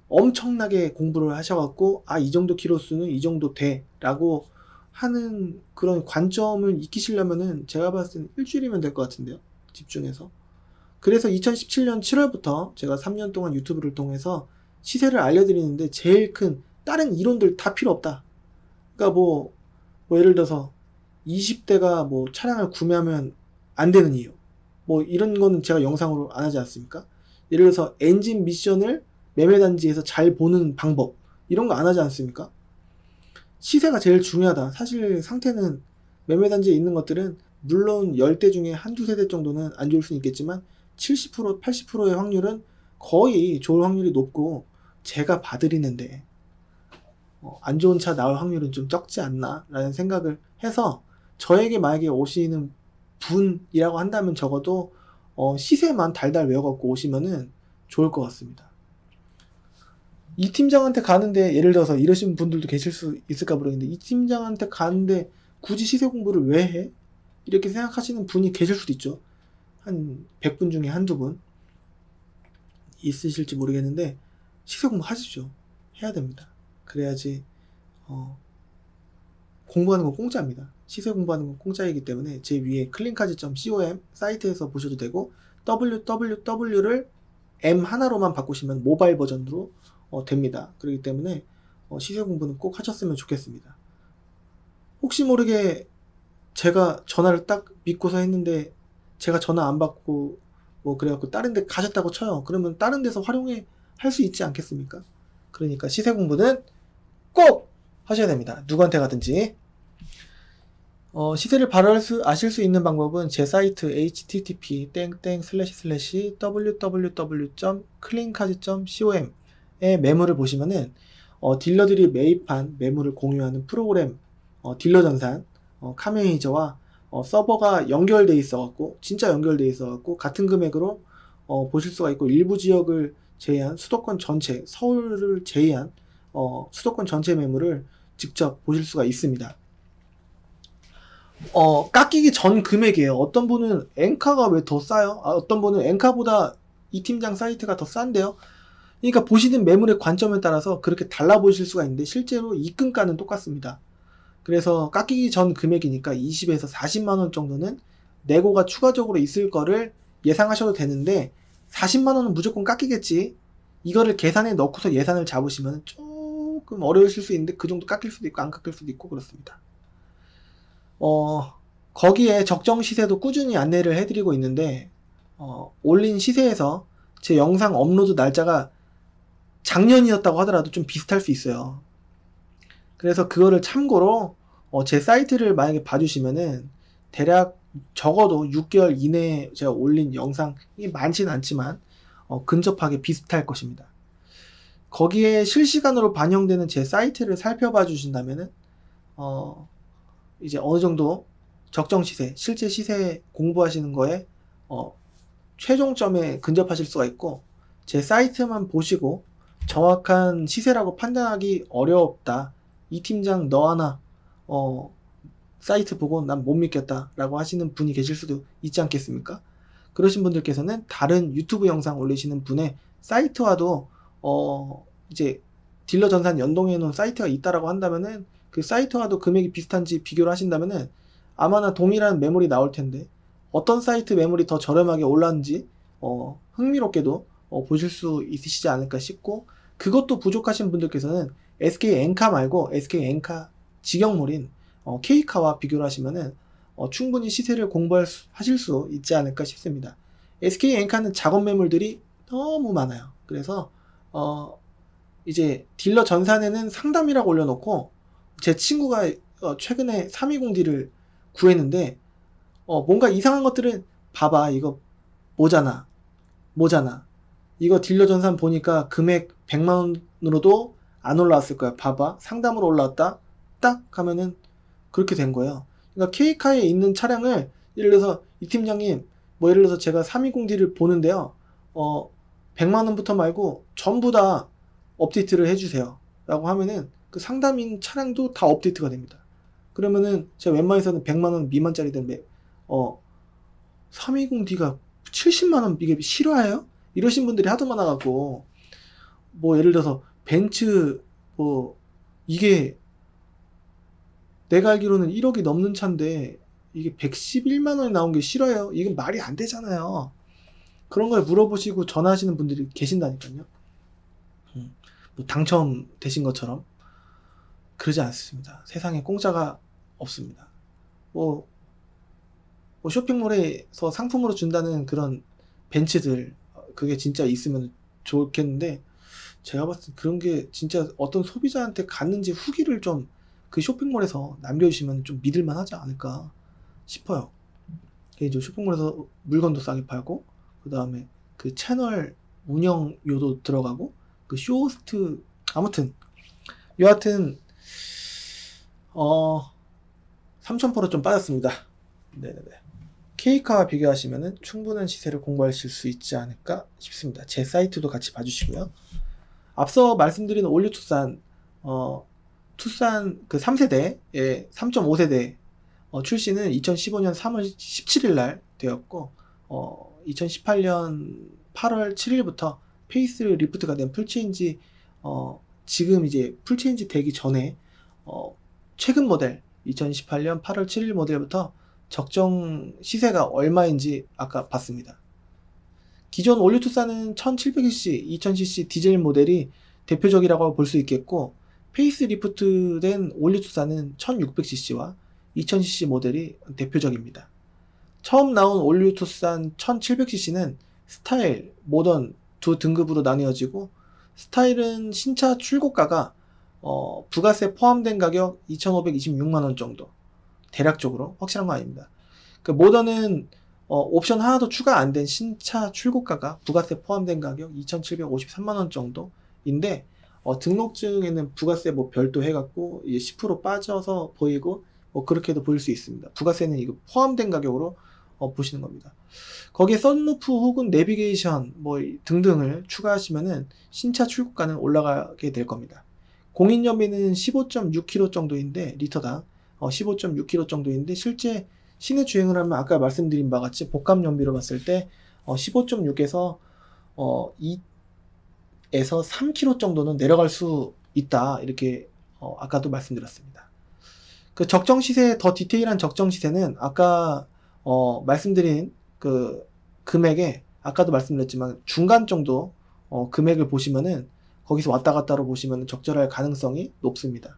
엄청나게 공부를 하셔갖고 이 정도 키로수는 이 정도 돼 라고 하는 그런 관점을 익히시려면은 제가 봤을 때는 일주일이면 될 것 같은데요. 집중해서. 그래서 2017년 7월부터 제가 3년 동안 유튜브를 통해서 시세를 알려드리는데 제일 큰 다른 이론들 다 필요 없다. 그러니까 뭐 예를 들어서 20대가 뭐 차량을 구매하면 안 되는 이유, 뭐 이런 거는 제가 영상으로 안 하지 않습니까? 예를 들어서 엔진 미션을 매매단지에서 잘 보는 방법, 이런 거 안 하지 않습니까? 시세가 제일 중요하다. 사실 상태는 매매단지에 있는 것들은 물론 10대 중에 한두 세대 정도는 안 좋을 수는 있겠지만 70%, 80%의 확률은 거의 좋을 확률이 높고, 제가 봐드리는데 안 좋은 차 나올 확률은 좀 적지 않나 라는 생각을 해서, 저에게 만약에 오시는 분이라고 한다면 적어도 시세만 달달 외워갖고 오시면은 좋을 것 같습니다. 이 팀장한테 가는데, 예를 들어서 이러신 분들도 계실 수 있을까 모르겠는데, 이 팀장한테 가는데 굳이 시세 공부를 왜 해? 이렇게 생각하시는 분이 계실 수도 있죠. 한 100분 중에 한두 분 있으실지 모르겠는데, 시세 공부 하십시오. 해야 됩니다. 그래야지 공부하는 건 공짜입니다. 시세 공부하는 건 공짜이기 때문에 제 위에 클린카지.com 사이트에서 보셔도 되고, www를 M 하나로만 바꾸시면 모바일 버전으로 됩니다. 그렇기 때문에 시세 공부는 꼭 하셨으면 좋겠습니다. 혹시 모르게 제가 전화를 딱 믿고서 했는데 제가 전화 안 받고 뭐 그래갖고 다른 데 가셨다고 쳐요. 그러면 다른 데서 활용해 할 수 있지 않겠습니까? 그러니까 시세 공부는 꼭 하셔야 됩니다. 누구한테 가든지. 시세를 바로 아실 수 있는 방법은 제 사이트 http://www.cleancards.com의 매물을 보시면은 딜러들이 매입한 매물을 공유하는 프로그램, 딜러 전산, 카메이저와 서버가 연결돼 있어갖고, 진짜 연결돼 있어갖고 같은 금액으로 보실 수가 있고, 일부 지역을 제외한 수도권 전체, 서울을 제외한 수도권 전체 매물을 직접 보실 수가 있습니다. 깎이기 전 금액이에요. 어떤 분은 엔카가 왜 더 싸요? 어떤 분은 엔카보다 이 팀장 사이트가 더 싼데요? 그러니까 보시는 매물의 관점에 따라서 그렇게 달라 보실 수가 있는데, 실제로 입금가는 똑같습니다. 그래서 깎이기 전 금액이니까 20에서 40만원 정도는 내고가 추가적으로 있을 거를 예상하셔도 되는데, 40만원은 무조건 깎이겠지, 이거를 계산에 넣고서 예산을 잡으시면 조금 어려우실 수 있는데, 그 정도 깎일 수도 있고 안 깎일 수도 있고 그렇습니다. 거기에 적정 시세도 꾸준히 안내를 해드리고 있는데, 올린 시세에서 제 영상 업로드 날짜가 작년이었다고 하더라도 좀 비슷할 수 있어요. 그래서 그거를 참고로 제 사이트를 만약에 봐주시면은 대략 적어도 6개월 이내에 제가 올린 영상이 많지는 않지만 근접하게 비슷할 것입니다. 거기에 실시간으로 반영되는 제 사이트를 살펴봐 주신다면은 이제 어느 정도 적정 시세, 실제 시세 공부하시는 거에 최종점에 근접하실 수가 있고, 제 사이트만 보시고 정확한 시세라고 판단하기 어렵다, 이 팀장 너 하나 사이트 보고 난 못 믿겠다 라고 하시는 분이 계실 수도 있지 않겠습니까? 그러신 분들께서는 다른 유튜브 영상 올리시는 분의 사이트와도 이제 딜러 전산 연동해 놓은 사이트가 있다라고 한다면은, 그 사이트와도 금액이 비슷한지 비교를 하신다면은 아마나 동일한 매물이 나올 텐데, 어떤 사이트 매물이 더 저렴하게 올랐는지 흥미롭게도 보실 수 있으시지 않을까 싶고, 그것도 부족하신 분들께서는 SK 엔카 말고 SK 엔카 직영몰인 K카와 비교를 하시면은 충분히 시세를 공부하실 수 있지 않을까 싶습니다. SK 엔카는 작업 매물들이 너무 많아요. 그래서 이제 딜러 전산에는 상담이라고 올려놓고, 제 친구가 최근에 320D를 구했는데 뭔가 이상한 것들은, 봐봐 이거 뭐잖아 이거 딜러 전산 보니까 금액 100만원으로도 안 올라왔을 거야, 봐봐 상담으로 올라왔다, 딱 하면은 그렇게 된 거예요. 그러니까 K카에 있는 차량을, 예를 들어서 이 팀장님 뭐 예를 들어서 제가 320D를 보는데요, 100만원부터 말고 전부 다 업데이트를 해주세요 라고 하면은 그 상담인 차량도 다 업데이트가 됩니다. 그러면은 제가 웬만해서는 100만원 미만짜리들 320D가 70만원 이게 실화예요? 이러신 분들이 하도 많아갖고, 뭐 예를 들어서 벤츠 뭐 이게 내가 알기로는 1억이 넘는 차인데 이게 111만원이 나온 게 실화예요? 이건 말이 안 되잖아요. 그런 걸 물어보시고 전화하시는 분들이 계신다니까요. 뭐 당첨되신 것처럼. 그러지 않습니다. 세상에 공짜가 없습니다. 뭐 쇼핑몰에서 상품으로 준다는 그런 벤츠들, 그게 진짜 있으면 좋겠는데, 제가 봤을 때 그런 게 진짜 어떤 소비자한테 갔는지 후기를 좀 그 쇼핑몰에서 남겨주시면 좀 믿을만 하지 않을까 싶어요. 이제 쇼핑몰에서 물건도 싸게 팔고, 그 다음에 그 채널 운영료도 들어가고, 그 쇼호스트, 아무튼 여하튼 3,000% 좀 빠졌습니다. 네네네. K카와 비교하시면 충분한 시세를 공부하실 수 있지 않을까 싶습니다. 제 사이트도 같이 봐주시고요. 앞서 말씀드린 올류 투싼, 투싼 그 3세대의 3.5세대 출시는 2015년 3월 17일 날 되었고, 2018년 8월 7일부터 페이스 리프트가 된 풀체인지, 지금 이제 풀체인지 되기 전에 최근 모델 2018년 8월 7일 모델부터 적정 시세가 얼마인지 아까 봤습니다. 기존 올류 투싼은 1700cc, 2000cc 디젤 모델이 대표적이라고 볼 수 있겠고, 페이스 리프트 된 올류 투싼은 1600cc와 2000cc 모델이 대표적입니다. 처음 나온 올류 투싼 1700cc는 스타일, 모던 두 등급으로 나뉘어지고, 스타일은 신차 출고가가 부가세 포함된 가격 2,526만원 정도, 대략적으로 확실한 건 아닙니다. 그 모던은 옵션 하나도 추가 안 된 신차 출고가가 부가세 포함된 가격 2,753만원 정도인데, 등록증에는 부가세 뭐 별도 해갖고 10% 빠져서 보이고, 그렇게도 보일 수 있습니다. 부가세는 이거 포함된 가격으로 보시는 겁니다. 거기에 썬루프 혹은 내비게이션 뭐 등등을 추가하시면은 신차 출고가는 올라가게 될 겁니다. 공인연비는 15.6km 정도인데, 리터당 15.6km 정도인데, 실제 시내 주행을 하면 아까 말씀드린 바와 같이 복합 연비로 봤을 때 15.6에서 2에서 3km 정도는 내려갈 수 있다, 이렇게 아까도 말씀드렸습니다. 그 적정 시세, 더 디테일한 적정 시세는 아까 말씀드린 그 금액에, 아까도 말씀드렸지만 중간 정도 금액을 보시면은, 거기서 왔다 갔다로 보시면 적절할 가능성이 높습니다.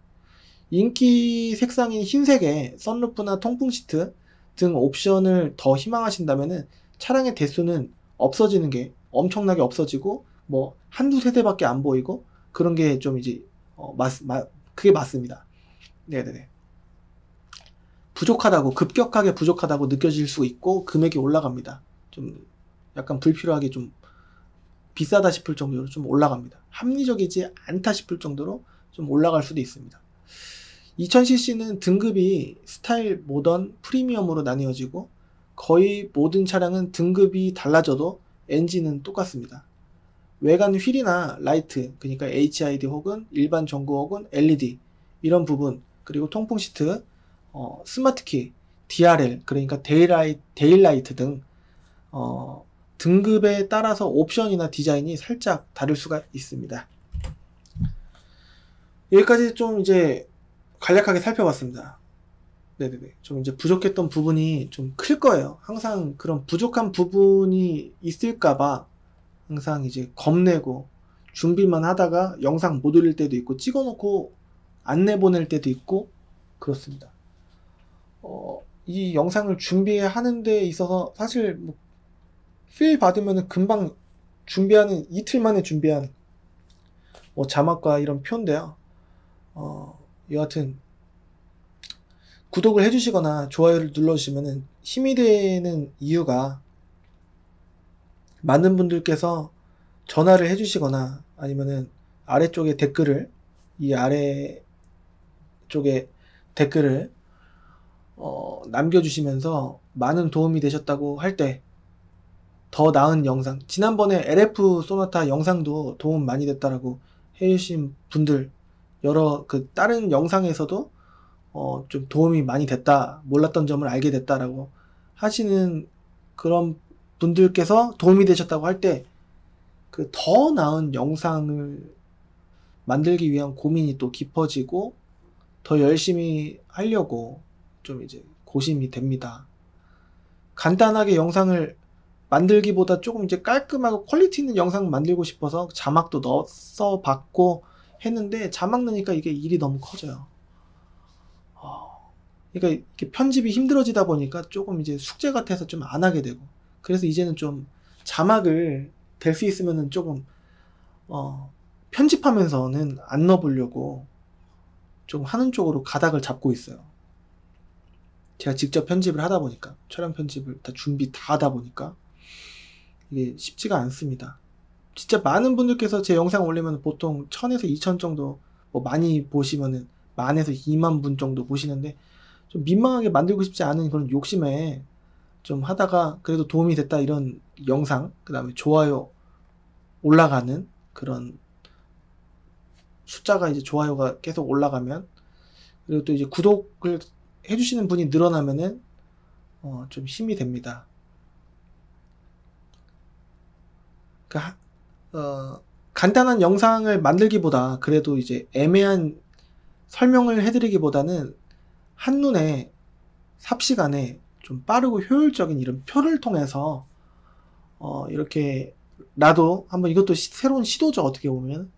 인기 색상인 흰색에 썬루프나 통풍 시트 등 옵션을 더 희망하신다면은, 차량의 대수는 없어지는 게 엄청나게 없어지고, 뭐 한두 세대밖에 안 보이고, 그런 게 좀 이제 그게 맞습니다. 네네네. 부족하다고, 급격하게 부족하다고 느껴질 수 있고, 금액이 올라갑니다. 좀 약간 불필요하게 좀 비싸다 싶을 정도로 좀 올라갑니다. 합리적이지 않다 싶을 정도로 좀 올라갈 수도 있습니다. 2000cc는 등급이 스타일, 모던, 프리미엄으로 나뉘어지고, 거의 모든 차량은 등급이 달라져도 엔진은 똑같습니다. 외관 휠이나 라이트, 그러니까 HID 혹은 일반 전구 혹은 LED 이런 부분, 그리고 통풍 시트, 스마트키, DRL, 그러니까 데일라이트 등 등급에 따라서 옵션이나 디자인이 살짝 다를 수가 있습니다. 여기까지 좀 이제 간략하게 살펴봤습니다. 네네네. 좀 이제 부족했던 부분이 좀 클 거예요. 항상 그런 부족한 부분이 있을까봐 항상 이제 겁내고 준비만 하다가 영상 못 올릴 때도 있고, 찍어놓고 안 내보낼 때도 있고, 그렇습니다. 이 영상을 준비하는 데 있어서 사실 뭐 필 받으면 금방 준비하는, 이틀 만에 준비한 뭐 자막과 이런 표인데요. 여하튼 구독을 해주시거나 좋아요를 눌러주시면 힘이 되는 이유가, 많은 분들께서 전화를 해주시거나 아니면은 아래쪽에 댓글을, 이 아래쪽에 댓글을 남겨주시면서 많은 도움이 되셨다고 할 때 더 나은 영상, 지난번에 LF 소나타 영상도 도움 많이 됐다라고 해주신 분들, 여러 그 다른 영상에서도 좀 도움이 많이 됐다, 몰랐던 점을 알게 됐다라고 하시는 그런 분들께서 도움이 되셨다고 할 때, 그 더 나은 영상을 만들기 위한 고민이 또 깊어지고, 더 열심히 하려고 좀 이제 고심이 됩니다. 간단하게 영상을 만들기보다 조금 이제 깔끔하고 퀄리티 있는 영상 만들고 싶어서 자막도 넣어 봤고 했는데 자막 넣으니까 이게 일이 너무 커져요. 그러니까 이렇게 편집이 힘들어지다 보니까 조금 이제 숙제 같아서 좀 안 하게 되고, 그래서 이제는 좀 자막을 될 수 있으면은 조금 편집하면서는 안 넣어보려고 좀 하는 쪽으로 가닥을 잡고 있어요. 제가 직접 편집을 하다 보니까, 촬영 편집을 다 준비 다 하다 보니까 이게 쉽지가 않습니다. 진짜 많은 분들께서 제 영상 올리면 보통 1000에서 2000 정도, 뭐 많이 보시면은 10,000에서 2만 분 정도 보시는데, 좀 민망하게 만들고 싶지 않은 그런 욕심에 좀 하다가 그래도 도움이 됐다 이런 영상, 그 다음에 좋아요 올라가는 그런 숫자가 이제 좋아요가 계속 올라가면, 그리고 또 이제 구독을 해주시는 분이 늘어나면은 좀 힘이 됩니다. 그러니까 간단한 영상을 만들기보다 그래도 이제 애매한 설명을 해드리기보다는 한눈에 삽시간에 좀 빠르고 효율적인 이런 표를 통해서 이렇게 나도 한번, 이것도 새로운 시도죠. 어떻게 보면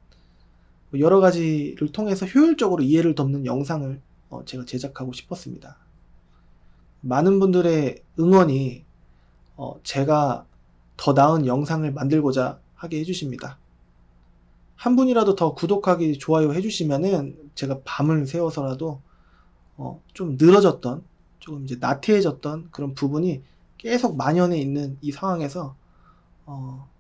여러 가지를 통해서 효율적으로 이해를 돕는 영상을 제가 제작하고 싶었습니다. 많은 분들의 응원이 제가 더 나은 영상을 만들고자 하게 해주십니다. 한 분이라도 더 구독하기, 좋아요 해주시면은 제가 밤을 새워서라도 좀 늘어졌던, 조금 이제 나태해졌던 그런 부분이 계속 만연해 있는 이 상황에서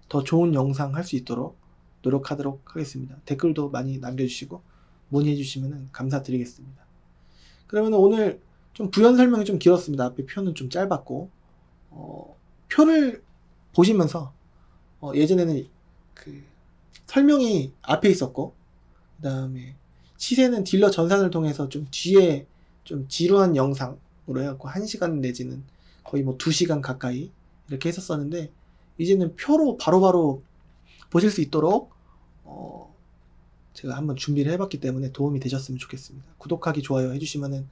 더 좋은 영상 할 수 있도록 노력하도록 하겠습니다. 댓글도 많이 남겨주시고 문의해 주시면 감사드리겠습니다. 그러면 오늘 좀 부연 설명이 좀 길었습니다. 앞에 표는 좀 짧았고, 표를 보시면서 예전에는 그 설명이 앞에 있었고, 그 다음에 시세는 딜러 전산을 통해서 좀 뒤에 좀 지루한 영상으로 해갖고 1시간 내지는 거의 뭐 2시간 가까이 이렇게 했었었는데, 이제는 표로 바로바로 보실 수 있도록 제가 한번 준비를 해봤기 때문에 도움이 되셨으면 좋겠습니다. 구독하기, 좋아요 해주시면은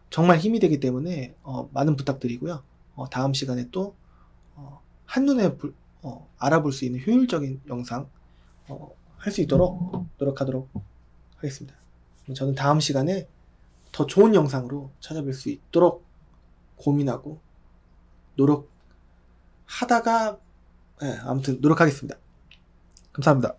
정말 힘이 되기 때문에 많은 부탁드리고요. 다음 시간에 또 한눈에 알아볼 수 있는 효율적인 영상 할 수 있도록 노력하도록 하겠습니다. 저는 다음 시간에 더 좋은 영상으로 찾아뵐 수 있도록 고민하고 노력하다가, 아무튼 노력하겠습니다. 감사합니다.